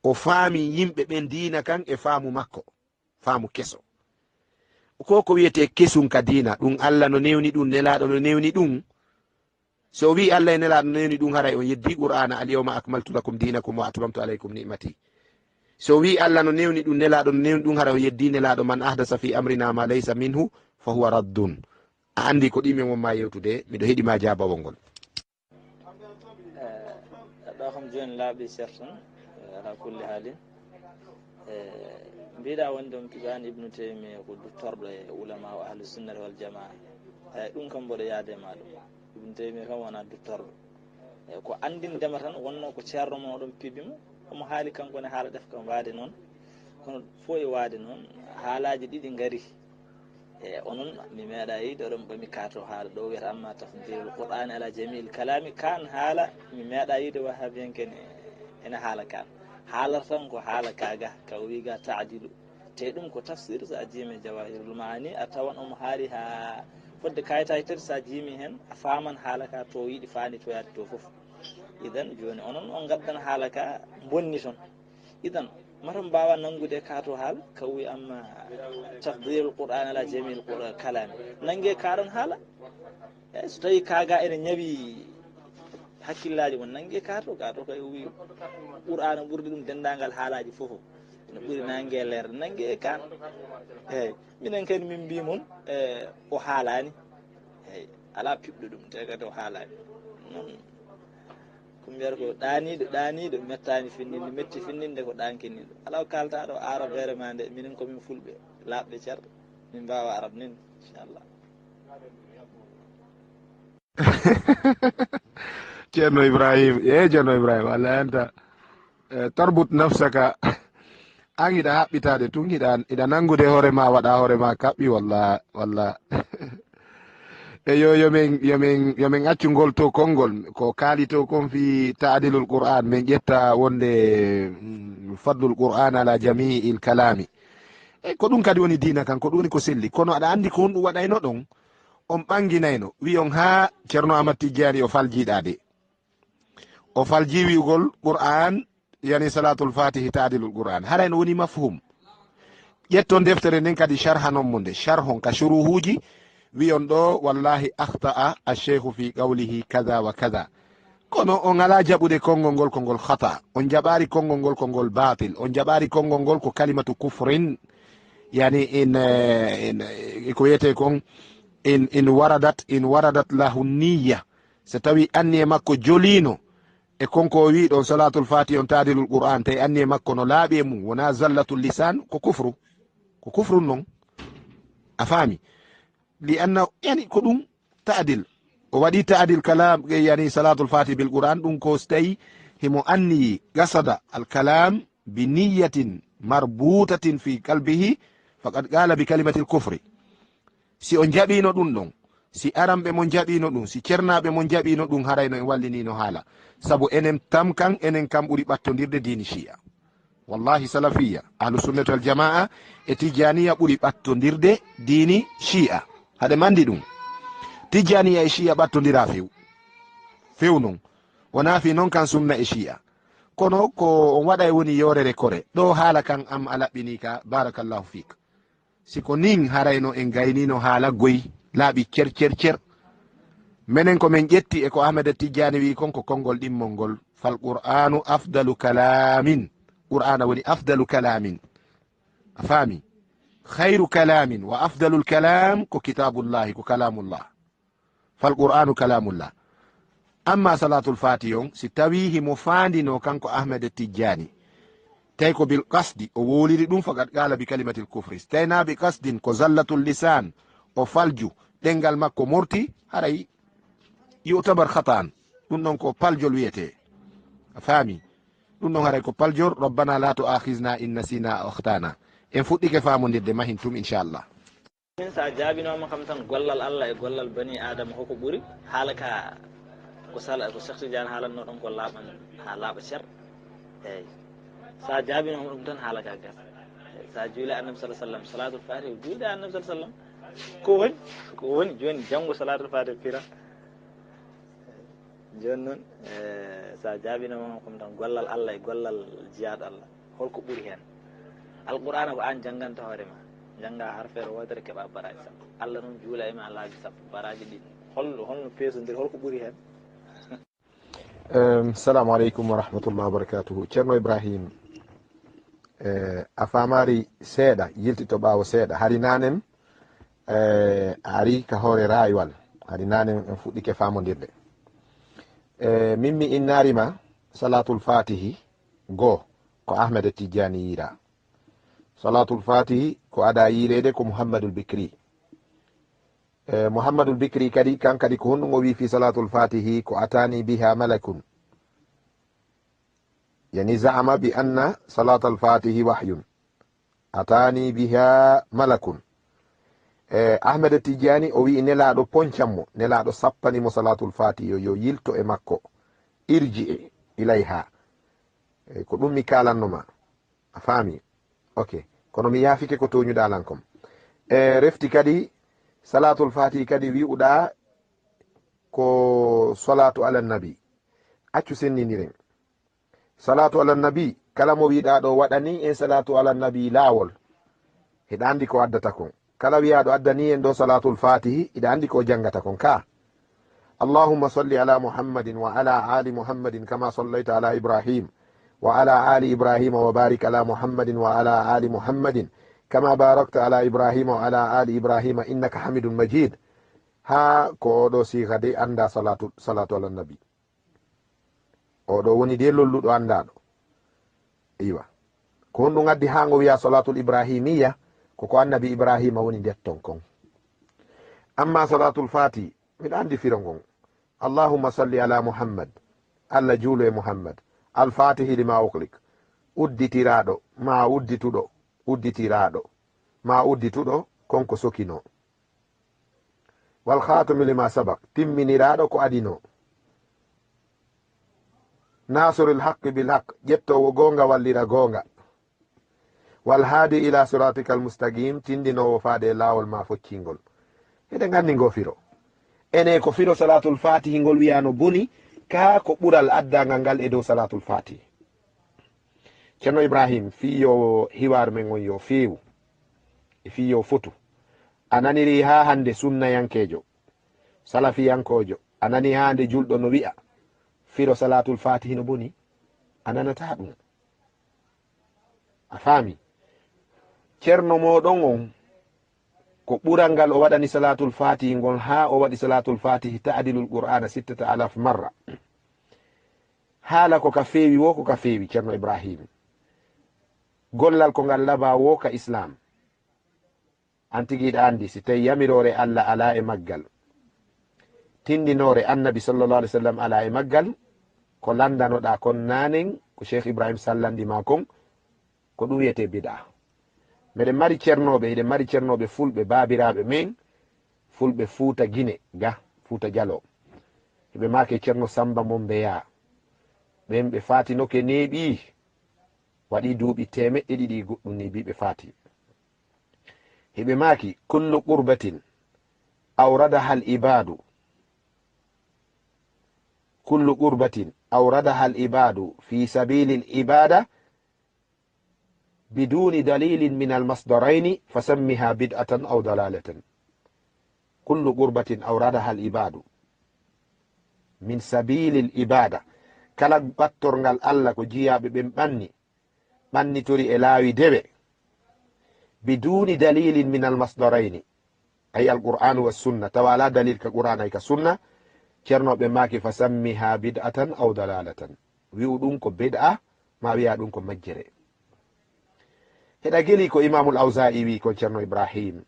o faami yimɓe ɓen dina kan e faamu makko faamu keso ko wiyete kesum ka dina ɗum allah no newni ɗum nelaɗo no newni ɗum so wi allah e nelaɗo no newni ɗum haray on yeddi qur'ana alyawma akmaltu lakum dinakum wa atmamtu alaykum ni'mati so wi allah no newni ɗum nelaɗo no newni ɗum haray on yeddi nelaɗo man ahdasa fi amrina ma laysa minhu fa huwa raddun a andi ko ɗimen wonma yewtude miɗo heeɗima jabawol ngol
ɗo kam joni laaɓi certain ala kulli haalin mbiɗa wonde on tugani ibnu taymiya ko duttorɗo e ulama o ahlu sunnati wal jamaa eyyi ɗum kam mboɗo yaade ma ɗum ibnu taymiya kam wona duttorɗo eyyi ko andindema tan wonno ko ceerno mo oɗon pibimo omo haali kankone haala def kam waade noon kono fo e waade noon haalaji ɗiɗi gaari e onon mi meeɗa yide oɗon ɓami kato haala ɗo wiyata amma tafdirul qur'ani ala jamil kalami kan haala mi meeɗa yide wahabiyanken ene haala kan haalata tan ko haala kaga ka wiga taadilu te ɗum ko tafsir sa jiimi jawahirul maani a tawan omo haali ha fodde kayitaji tati sa jiimi hen a faman haala ka to yiiɗi faani to yaade to foof idan joni onon on gaddan haala ka bonni toon idan mata mbawa nangude kato haal ka wi amma tafdirul qur'an ala jamil kalami nangue kaɗon haala eyyi so tawi kaga ene ñawi hakkillaji mon nangue kato kay wi qur'ana ɓurdi ɗum dendagal haalaji foof no ɓuuri nangue lerde nangue kan eyyi minen kadi min mbimon o haalani eyyi ala piɓɗo ɗum te kadi o haalani noon ko mbiyata ko ɗaniɗo mettani finninde metti finninde ko ɗankiniɗo ala ko kalta ɗo arab vraiment nde minen komin fulɓe laaɓɓe ceerɗo min mbawa arab nin inchallah
ceerno ibrahim ceerno ibrahim allah enta tarbut nafsaka an hiɗa haɓɓitade tun hiɗa nangude hoore ma waɗa hoore ma kaɓɓi walla e yomin accugol to konngol ko kaali to kon fi taadilul qur'an min ƴetta wonde fadlul qur'an ala jami'il kalami e ko ɗum kadi woni dina kan ko ɗum woni ko selli kono aɗa andi ko honɗum waɗayno ɗon on ɓanginayno wi on ha ceerno ahmad tijjani o faljiɗade o falji wi'ugol qur'an yani salatul fatihi taadilul qur'an harayno woni mafhum ƴetton deftere nden kadi sharhanon mo nde sharhon ka shuruhuji wiyon ɗo wallahi akhta'a acheikhu fi qawlihi kada wa kada kono on ala jaɓude konngol ngol ko ngol khata on jaɓari konngol ngol ko ngol batil on jaɓari konngol ngol ko kalimatu kufrin yani ko wiyete kon in waradat lahu niya so tawi anni e makko jolino e konko wi ɗon salatul fati on tadilul qur'an tawi anni e makko no laaɓi e mum wona zallatul lisan ko kufru noon a faami li anna yani ko ɗum ta'dil o waɗi ta'dil kalam yani salatul fati bil qur'an ɗum ko so tawi himo anni gasada al kalam bi niyatin marbutatin fi qalbihi faqad qala bi kalimatil kufri si on jaɓino ɗum ɗon si aramɓe mon jaɓino ɗum si cernaɓe mon jaɓino ɗum harayno en wallinino haala sabu enen tam kan enen kam ɓuri ɓattodirde dini shi'a wallahi salafiya ahlusunnati wal jamaa e tijaniya ɓuri ɓattodirde dini shi'a haɗe mandi ɗum tijaniya e shi'a ɓattodira few non wona fi noon kan sunna e shi'a kono ko on waɗa e woni yorere kore ɗo haala kan am a laɓɓini ka barakallahu fik siko nin harayno en gaynino haala goyi laaɓi cer menen ko min ƴetti e ko ahmeda tijjani wi kon ko konngol ɗimmol ngol fal qur'anu afdalu kalamin qur'ana woni afdalu kalamin a faami khayru kalamin wa afdalul kalam ko kitabullahi ko kalamullah fal qur'anu kalamullah amma salatul fati on si tawi himo fandino kanko ahmeda tijjani tawi ko bil qasdi o woliri ɗum faqad qala bi kalimatil kufri tawi na bi qasdin ko zallatul lisan o falju ɗengal makko morti haray yutabar khatan ɗum ɗon ko paljol wiyete a faami ɗum ɗon haray ko paljol rabbana la tu'akhizna in nasina aw akhtana en fuɗɗike famodirde mahin tum inchallah
min sa jaabinoma kam tan gollal Allah e gollal bani adama hoko ɓuuri haala ka ko sala ko Cheikh Tidiane haalanno ɗon ko laaɓan ha laaɓa cer eyyi sa jaabinoma ɗum tan haala ka gas sa juuli annabi sallallahu alaihi wasallam salatul fatih juulde annabi sallallahu alaihi wasallam ko woni joni janggo salatul fatih pira joni noon sa jaabinoma kom tan gollal Allah e gollal jiyaɗo Allah holko ɓuuri hen alqur'ana ko an jangganta hoorema jangga harfere wotere keeɓa baraji sappo Allah noon juula e ma laabi sappo baraji ɗiɗi holno peesodiri holko ɓuuri hen
assalamu aleykum wa rahmatullah wa barakatuhu ceerno ibrahim a famari seeɗa yiltito ɓaawo seeɗa hari nanen ari ka hoore rayuwal hari nanen en fuɗɗike famodirde min mi innarima salatul fatihi goo ko ahmeda tijjani yira salatul fatihi ko ada yirede ko mouhammadul bicri mouhammadul bicri kadi kan kadi ko honɗum o wi fi salatul fatihi ko atani biha malakun yani za'ama bi anna salatul fatihi wahyun atani biha malakun ahmeda tijjani o wi nelaɗo poncammo nelaɗo sappanimo salatul fatihi yo yilto e makko irji ilayha ko ɗum mi kalannoma a faami ok kono mi yaafike ko toñuɗalan kom refti kadi salatul fatihi kadi wi'uɗa ko salatu ala nabi accu senniniren salatu ala nabi kala mo wiɗa ɗo waɗani en salatu ala nabi laawol heɗa andi ko addata kon kala wiyaɗo addani en ɗo salatul fatihi iɗa andi ko jangata kon ka allahumma salli ala muhammadin wa ala ali muhammadin kama sallayta ala ibrahim wa ala ali ibrahima wa barik ala muhammadin wa ala ali muhammadin kama barakta ala ibrahima wa ala ali ibrahima innaka hamidun majid ha ko oɗo siga de anda salatu ala nabi oɗo woni de lolluɗo andaɗo iwa ko honɗum addi ha ngo wiya salatul ibrahimiya koko annabi ibrahima woni ndetton kon amma salatul fati miɗa andi firo ngon allahumma salli ala muhammad allah juulo e muhammad alfatihi lima uklik udditiraɗo ma uddituɗo udditiraɗo ma uddituɗo konko sokino wal khatumi lima sabak timminiraɗo ko adino nasirul haqqi bil haqq ƴettowo gonga wallira gonga wal haadi ila siratika al mustaqim tindinowo faade lawol ma foccingol heɗe gandi ngo firo ene ko firo salatul fatihi ngol wiyano boni ka ko ɓural addagal ngal e dow salatul fatihi ceerno ibrahim fi yo hiwar men on yo feewu e fiyo fotu ananiri ha hande sunnayankejo salafiyankojo anani ha hande julɗo no wi'a firo salatul fatihi no boni ananata ɗum a faami ceerno moɗon on ko ɓural ngal o waɗani salatul fatihi ngol ha o waɗi salatul fatihi ta'dilul qur'ana 6000 marra haala ko ka feewi wo ko ka feewi ceerno ibrahim gollal ko ngal laba wo ka islam an tigiɗa andi si tawi yamirore allah ala e maggal tindinore annabi sallallah alih w sallam ala e maggal ko landanoɗa kon nanen ko cheikh ibrahim sallandima kon ko ɗum wiyete bid'a meɗen mari ceernoɓe eɗen mari ceernoɓe fulɓe babiraɓe men fulɓe fuuta guine ga fuuta dialo heɓe make ceerno samba mon mbeya ɓen ɓe fatinoke neeɓi waɗi duuɓi temeɗɗe ɗiɗi goɗɗum ni bi ɓe fati heɓe maki kullu qurbatin awradaha al ibadu kullu qurbatin awradaha al ibadu fi sabili al ibada biduni dalilin min al masdaraini fasammiha bid'atan aw dalalatan kullu qurbatin awradaha al ibadu min sabili al ibada kala battorngal allah ko jiyaɓe ɓen ɓannitori e laawi dewe biduni dalilin min almasdaraini ay alqur'anu wassunna tawa ala dalil ka qur'an ay ka sunna ceernoɓe maki fa sammiha bid'atan aw dalalatan wi'u ɗum ko bid'a ma wiya ɗum ko majjere heɗa geli ko imamul awza'i wi ko ceerno ibrahim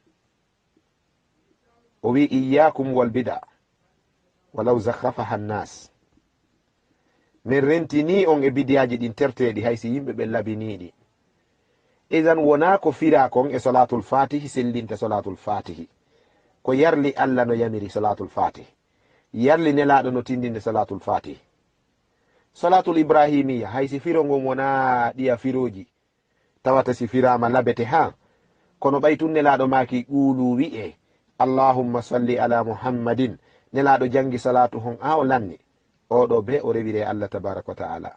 o wi iyakum wal bid'a walaw zakhrafaha nnas min rentini on e bidiyaji ɗin terteɗi haysi yimɓe ɓe labiniɗi idan wona ko fira kon e salatul fatihi sellinta salatul fatihi ko yarli allah no yamiri salatul fatihi yarli nelaɗo no tindinde salatul fatihi salatul ibrahimiya haysi firo ngon wona ɗiya firoji tawata si firama labete ha kono ɓaytun nelaɗo maki ƙulu wi'e allahumma salli ala muhammadin nelaɗo jangi salatu hon a o lanni oɗo be o rewire allah tabaraka wa ta'ala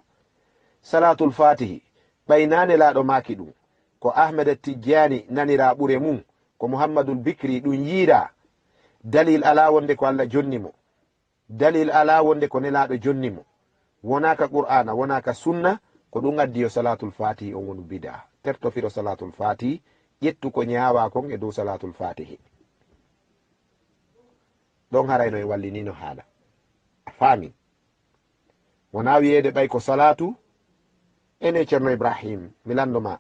salatul fatihi ɓaynane laɗo maki ɗum ko ahmed tijjani nanira ɓure mum ko muhammadul bikri ɗum yiira dalil ala wonde ko allah jonnimo dalil ala wonde ko nelaɗo jonnimo wonaka qur'ana wonaka sunna ko ɗum addi yo salatul fatihi on wonu bida tertofiro salatul fatihi ƴettu ko ñawa kon e dow salatul fatihi ɗon harayno e wallinino haala a faami wona wiyede ɓay ko salatu ene ceerno ibrahim mi landoma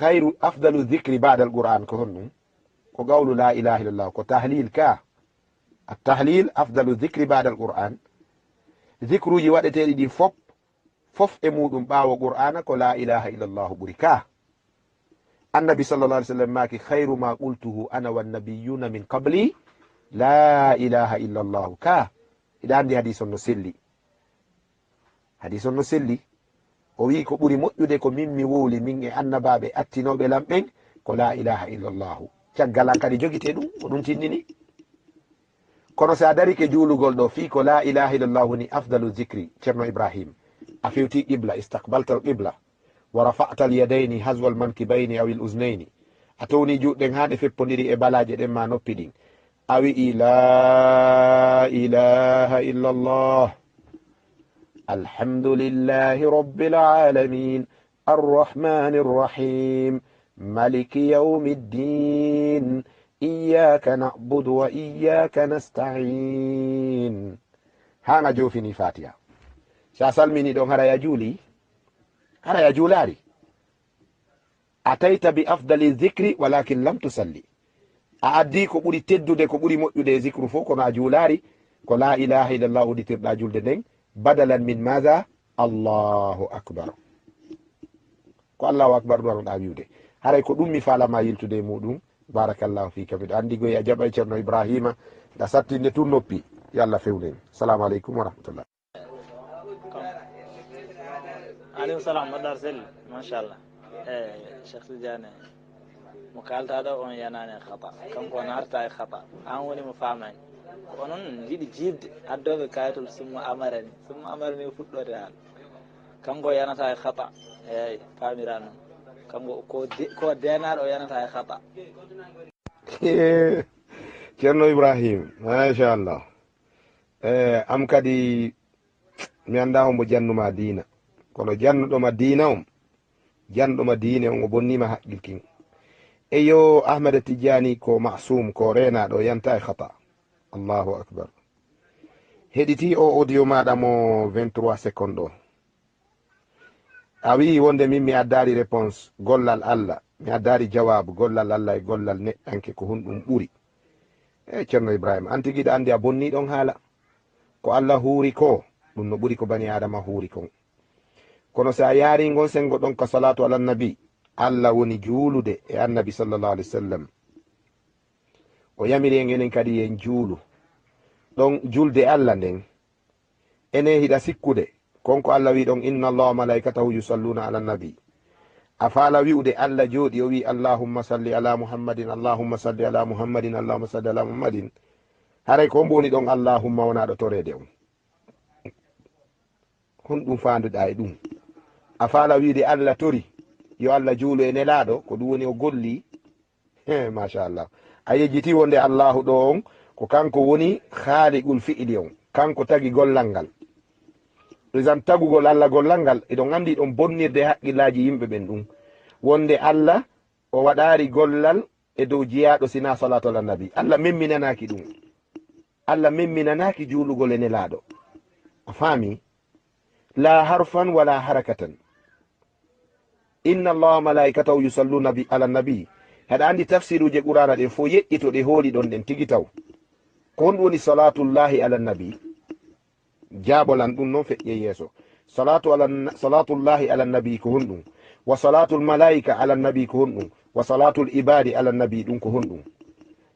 hayru afdalu dhicri bada al qur'an ko honɗum ko gawlu la ilaha illallah ko tahlil ka attahlil afdalu dhicri bada al qur'an dhicruji waɗeteɗi ɗi fof e muɗum ɓawo qur'ana ko la ilaha illallah ɓuri ka annabi sallallah alih w sallam maki hayru ma qultuhu ana wannabiyuna min qabli la ilaha illallah ka iɗa andi hadis on no selli hadis on no selli o wi ko ɓuri moƴƴude ko min mi wowli min e annabaɓe attinoɓe lamɓen ko la ilaha illallahu caggal an kadi jogite ɗum ko ɗum tinnini kono sa darike juulugol ɗo fi ko la ilaha illallahu ni afdalu zicri ceerno ibrahim a fewti qibla istaqbalta al qibla wa rafa'ta al yadayni haswa al mankibayni aw al uznayni a towni juɗɗen ha ɗe feppodiri e balaje ɗen ma noppi ɗin a wi'i la ilaha illallah alhamdulillahi rabbil alamin arrahmani rrahim maliki yawmi ddin iyyaka na'budu wa iyyaka nasta'in hanga jofini fatiha sa salmini ɗon hara ya juuli hara ya juulari atayta bi afdali dhicri walakin lam tusalli a addi ko ɓuri teddude ko ɓuri moƴƴude e zicru fof kono a juulari ko la ilaha illallah uɗitirɗa julde nden badalan min maha allahu akbar ko allahu akbar ɗum anoɗa wiwde haray ko ɗum mi falama yiltude e muɗum barakallahu fika miɗo andi goyi a jaɓay ceerno ibrahima da sattinde tun noppi yo allah fewnen assalamu aleykum wa rahmatullah
aleykum salam mbaɗɗar selli machallah cheikh tidiane mo kaltaɗo on yanani khata kanko on arta e khata an woni mo famani onon jiiɗi jibde addoɓe kayitol summo amarani fuɗɗode haala kanko yanata e khata eyyi famira noon kanko ko denaɗo yanata e khata
ceerno ibrahim machallah am kadi mi anda hombo jannuma diina kono jannuɗoma diina on janɗoma diine on o bonnima haqqil kin eyo ahmada tidiani ko masum ko renaɗo yanta e khata allahu akbar heɗiti o audio maɗa mo 23 seconde o a wi wonde min mi addari réponse gollal allah mi addari jawabu gollal allah e gollal neɗɗanke ko hunɗum ɓuri ceerno ibrahima an tigiɗa andi a bonni ɗon haala ko allah huuri ko ɗum no ɓuri ko bani adama huuri kon kono so a yaari ngon sengo ɗon ka salatu ala nabi allah woni juulude e annabi sallllahu alih w sallam o yamiri en enen kadi en juulu ɗon julde allah nden ene hiɗa sikkude konko allah wi ɗon inna allaha malaikatahu yusalluna ala nabi a faala wi'ude allah jooɗi o wi allahumma salli ala muhammadin allahumma salli ala muhammadin allahumma salli ala muhammadin haray ko mboni ɗon allahumma wonaɗo torede on honɗum fanduɗa e ɗum a faala wiide allah tori yo allah juulu e nelaɗo ko ɗum woni o golli machallah a yejjiti wonde allahu ɗo on ko kanko woni haaliqul fi'li on kanko tagi gollal ngal isan tagugol allah gollal ngal eɗon andi ɗon bonnirde haqqillaji yimɓe ɓen ɗum wonde allah o waɗari gollal e dow jiyaɗo sina salatu ala nabi allah memminanaki ɗum allah memminanaki juulugol e nelaɗo a faami la harfan wala harakatan inna allaha malaikatahu yusalluna ala nabi haɗa andi tafsiruje qur'ana ɗen fo yeƴƴito ɗe hooli ɗon ɗen tigi taw ko honɗum woni salatullahi ala nabi jaɓolan ɗum noon feƴƴe yeeso salatullahi ala nabi ko honɗum wa salatul malaika ala nabi ko honɗum wa salatul ibadi ala nabi ɗum ko honɗum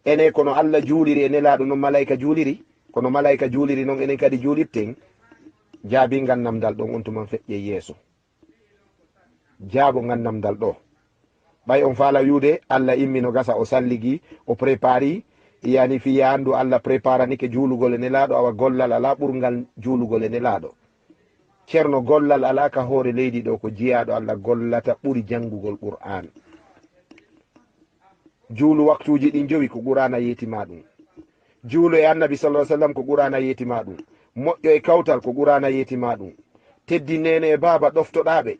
ene kono allah juuliri e nelaɗo noon malaika juuliri kono malaika juuliri noon enen kadi juulirten jaabi gandamdal ɗon on tuman feƴƴe yeeso jaabo gandamdal ɗo ɓay on faala wiude allah immino gasa o salligi o prépari yani fi yandu allah préparanike juulugol e nelaɗo awa gollal ala ɓurgal juulugol e nelaɗo ceerno gollal ala ka hoore leydi ɗo ko jiyaɗo allah gollata ɓuri jangugol qur'an juulu waktuji ɗin jowi ko qur'ana yetima ɗum juulo e annabi sallah sallam ko qur'ana yetima ɗum moƴƴo e kawtal ko qur'ana yetima ɗum teddi nene e baba ɗoftoɗaɓe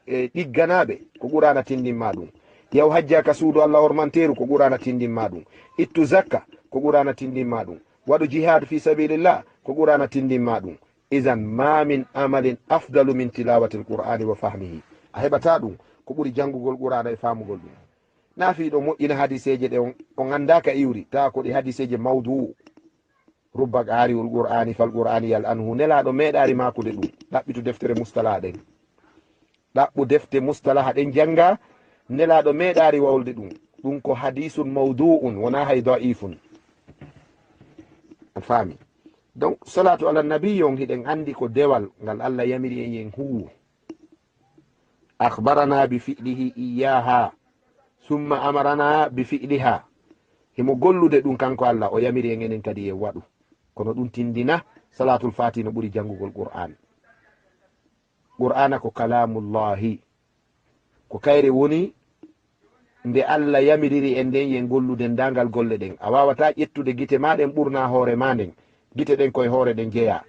e ɗigganaɓe ko qur'ana tindinma ɗum yaw hajja ka suudu allah hormanteru ko qur'ana tindinma ɗum ittu zakka ko qur'ana tindinma ɗum waɗu jihad fi sabilillah ko qur'ana tindinma ɗum idan ma min amalin afdalu min tilawati lqur'ani wa fahmihi a heɓata ɗum ko ɓuri jangugol qur'ana e famugol ɗum nafiɗo moƴƴina hadiseje ɗe o gandaka iwri tawa ko ɗi hadiseje mawduu rubba qariul qur'ani fal qur'ani yal anhu nelaɗo meeɗari makude ɗum ɗaɓɓitu deftere mustalaha ɗen ɗaɓɓu defte mustalaha ɗen janga nelaɗo meeɗari wawlde ɗum ɗum ko hadisun mawdu'un wona hay da'ifun a faami donc salatu ala nabi on hiɗen andi ko dewal ngal allah yamiri en yen huwu akhbarana bi fi'lihi iyaha summa amarana bi fi'liha himo gollude ɗum kanko allah o yamiri en enen kadi yen waɗu kono ɗum tindina salatul fati no ɓuri jangugol qur'an qur'ana ko kalamullahi ko kayre woni nde allah yamiriri en nden yen gollude ndangal golle ɗen a wawata ƴettude gite maɗen ɓurna hoore ma nden gite ɗen koye hoore ɗen jeeya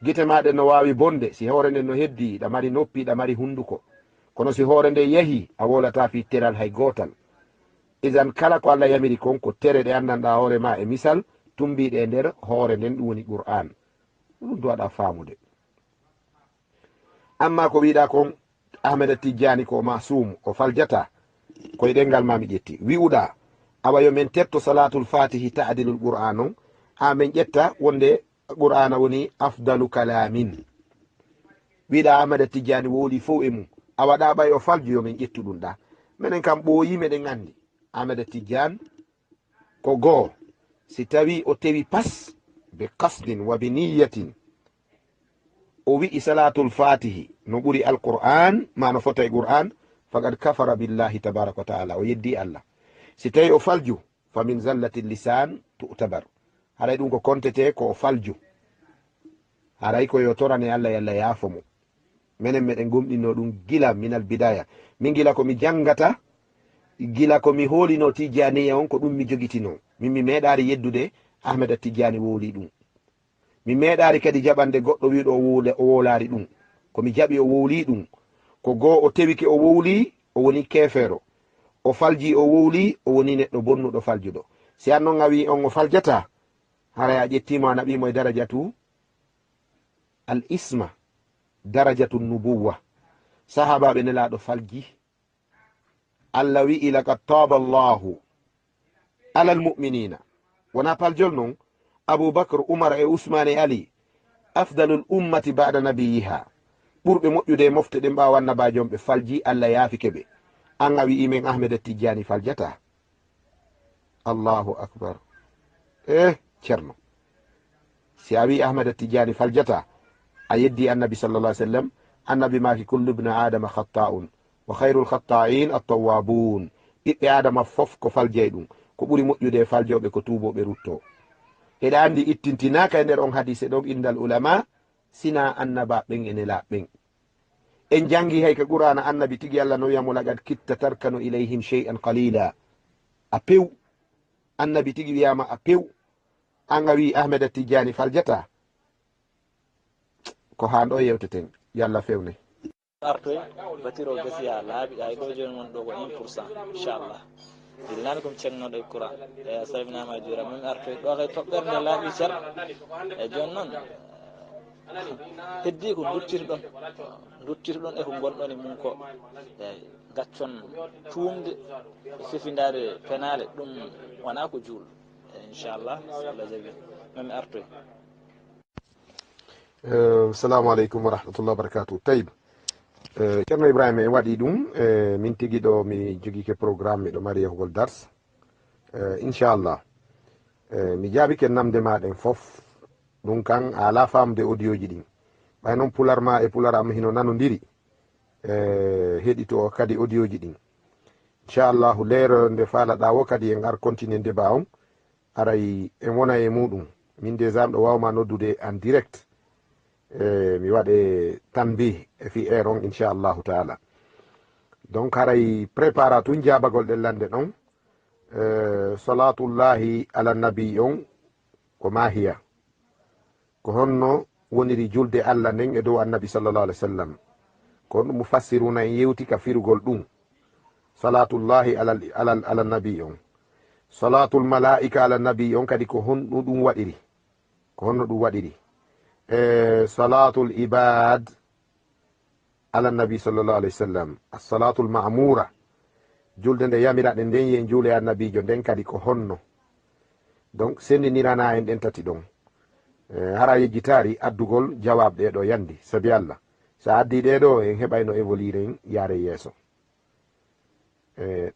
gite maɗen no wawi bonde si hoore nden no heddi ɗa mari noppi ɗa mari hunduko kono si hoore nde yahi a wolata fi teral hay gotal isan kala ko allah yamiri kon ko tere ɗe andanɗa hoore ma e misal tumbiɗe e nder hoore nden ɗum woni qur'an ɗum duwaɗa famude amma ko wiɗa kon ahmeda tijjani ko masum o faljata koye ɗengal mami ƴetti wi'uɗa awa yo min tetto salatul fatihi ta'dilul qur'an on ha min ƴetta wonde qur'ana woni afdalu kalamin wiɗa ahmeda tijjani woli fof e mum a waɗa ɓay o falju yo min ƴettu ɗum ɗa minen kam ɓooyi meɗen andi ahmeda tijjane ko goo si tawi o tewi pas be kasdin wa bi niyatin o wi'i salatul fatihi no ɓuri alqur'an ma no fota e qur'an faqad kafara billahi tabaraka wa taala o yeddi allah si tawi o falju fa min zallati lisan tu'tabar haray ɗum ko kontete ko o falju haray ko yo torane allah yalla yaafo mo minen meɗen gomɗinno ɗum gila minal bidaya min gila komi jangata gila komi holino tijaniya on ko ɗum mi jogitino min mi meeɗari yeddude ahmeda tijani woli ɗum mi meeɗari kadi jaɓande goɗɗo wiɗo o wolari ɗum komi jaɓi o wowli ɗum ko goo o tewike o wowli o woni kefero o falji o wowli o woni neɗɗo bonnuɗo faljuɗo si an noon a wi on o faljata haray a ƴettimo a naɓimo e darajatu al isma darajatu nubuwa sahabaɓe nelaɗo falji allah wi'i laqad taba allahu ala almuminina wona paljol noon aboubacre oumar e ousmane e ali afdalul ummati bada nabiyiha ɓurɓe moƴƴude e mofte ɗe mbawa annabajon ɓe falji allah yaafike ɓe an a wi'i men ahmeda tijjani faljata allahu akbar ceerno si a wi ahmeda tijjani faljata a yeddi annabi sallallah sallam annabi maki kullu bne adama khatta'un wa khayrul khatta'in attawabun ɓiɓɓe adama fof ko faljay ɗum ko ɓuri moƴƴude e faljoɓe ko tuboɓe rutto eɗa andi ittintinaka e nder on hadise ɗon indal ulama sina annaba ɓen ene laɓɓen en jangi hay ka qur'ana annabi tigi allah no wiyamo laqad kitta tarkanu ilayhim shay'an qalila a pew annabi tigi wiyama a pew an a wi ahmeda tijjani faljata ko hanɗo yewteten yallah fewne
artoy batiro gasiya laaɓi ay ɗo joni won ɗo ko 1% inchallah dilnani komi cegnoɗo e courant e a salminama e juura min artoy ɗo kay toɓɓerde laaɓi cer e joni noon heddi ko duttirɗon e ko gonɗon e mum ko eyi gaccon tuumde e fefindade penale ɗum wona ko juul e inchallah so allah jaaɓi mami artoy
assalamu aleykum wa rahmatullah wa barakatuh tayib ceerno ibrahima en waɗi ɗum min tigui ɗo mi joguike programme miɗo mari yahugol dars inchallah mi jaabike namde maɗen foof ɗum kan a ala famde audio ji ɗin ɓay noon pular ma e pular am hino nanodiri heɗito kadi audio ji ɗin inchallahu leer nde faalaɗa wo kadi en ar continue débat on aray en wona e muɗum min déjà ɗo wawma noddude en direct mi waɗe tanbi e fi air on inchallahu taala donc haray prépara tun jabagol ɗellande ɗon salatullahi ala nabi on ko mahiya ko honno woniri julde allah nden e dow annabi sallallah alih w sallam ko ɗum mufassiruna en yewti ka firugol ɗum salatullahi ala nabi on salatul malaika ala nabi on kadi ko honno ɗum waɗiri salatul ibad ala nabi sallallah alih w sallam assalatul mamura julde nde yamiraɗe nden yen juule annabijo nden kadi ko honno donc sendinirana en ɗen tati ɗon hara yejjitari addugol jawab ɗeɗo yandi sabi allah sa addi ɗeɗo en heɓayno évoluer en yaare yeeso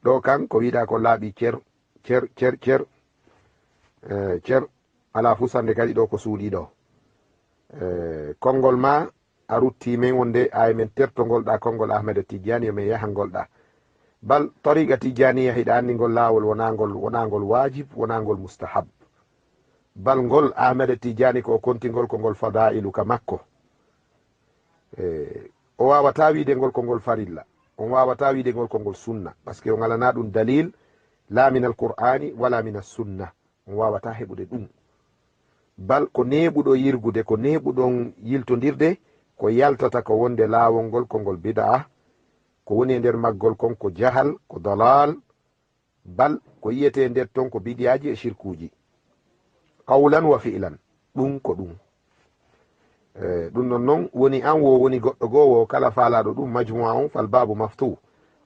ɗo kan ko wiɗa ko laaɓi cer ala fusande kadi ɗo ko suuɗi ɗo konngol ma a rutti men wonde ay men tertogolɗa konngol ahmeda tijjani yo men yahangolɗa bal tariqa tijjaniya hiɗa anndi ngol laawol wonangol wajib wonangol mustahab bal ngol ahmeda tijjani ko kontingol ko ngol fadailu ka makko o wawata wiide ngol ko ngol farilla on wawata wiide ngol ko ngol sunna par ce que o ngalana ɗum dalil la min alqur'ani wala min assunna on wawata heɓude ɗum bal ko neɓuɗo yirgude ko neɓuɗon yiltodirde ko yaltata ko wonde laawol ngol ko ngol bid'a ko woni e nder maggol kon ko jahal ko dalal bal ko yiyete nder ton ko bidiyaji e shirkuji qawlan wa fi'lan ɗum ko ɗum ɗum non noon woni an wo woni goɗɗo gowo kala faalaɗo ɗum majmua on fal babu maftu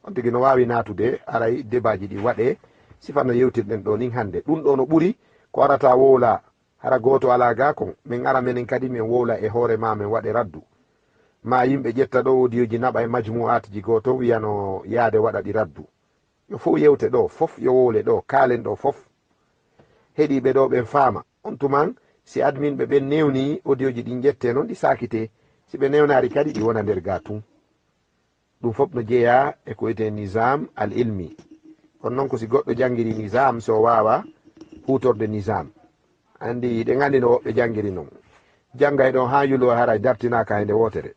on tigi no wawi natude aray débaji ɗi waɗe sifano yewtirɗen ɗo nin hande ɗum ɗo no ɓuuri ko arata wowla hara goto ala ga kon min ara menen kadi min wowla e hoore ma min waɗe raddu ma yimɓe ƴetta ɗo audio naɓa e majmu'at ji goto wiyano yaade waɗa ɗi raddu yo fof yewte ɗo fof yo wowle ɗo kaalen ɗo fof heeɗiɓe ɗo ɓen faama on tuman si admin ɓe ɓen newni audio ji ɗin ƴette noon ɗi sakite si ɓe newnari kadi ɗi wona nder ga tum ɗum fof no jeeya e ko wiyete nisam al ilmi on noon ko si goɗɗo jangiri nisam so wawa hutorde nisam andi ɗe gandi no woɓɓe jangiri noon janggay ɗon ha yulo haray dartinaka e nde wotere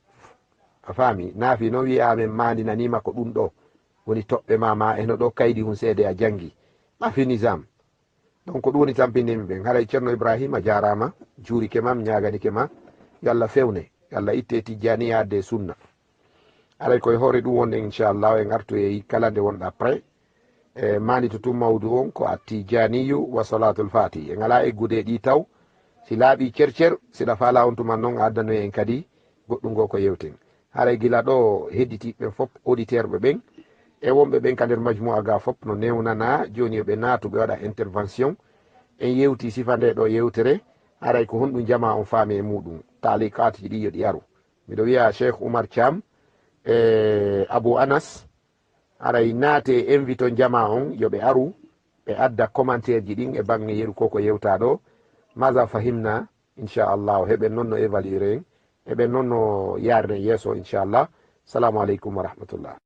a faami naafi no wiya amen mandinanima ko ɗum ɗo woni toɓɓe ma eno ɗo kaydi hun seede a jangi ma fi nisam donc ko ɗum woni tampindimi ɓen haray ceerno ibrahima jarama juurike ma mi ñaganike ma yo allah fewne yo allah itte tijjaniya adde sunna aray koye hoore ɗum wonde inchallah en artu e kala nde wonɗa près e mani to tum mawdu on ko a tijaniyu wa salatul fati en ala eggude ɗi taw si laaɓi cercer siɗa faala on tuman noon addano en kadi goɗɗum ngo ko yewten haray gila ɗo hedditiɓe fop auditeur ɓe ɓen e wonɓe ɓen ka nder majmua ga fop no newnana joni ɓe naatu ɓe waɗa intervention en yewti sifa nde ɗo yewtere haray ko honɗum jama on faami e muɗum talikatji ɗi yo ɗi aru miɗo wiya cheikh oumar thiam e abou anas haray naate invite on jama on yoɓe aru ɓe adda commentaire ji ɗin e bange yeru koko yewta ɗo maga fahimna inchallah heɓen noon no évaluer en eɓen noon no yarden yeeso inchallah salamu aleykum wa rahmatullah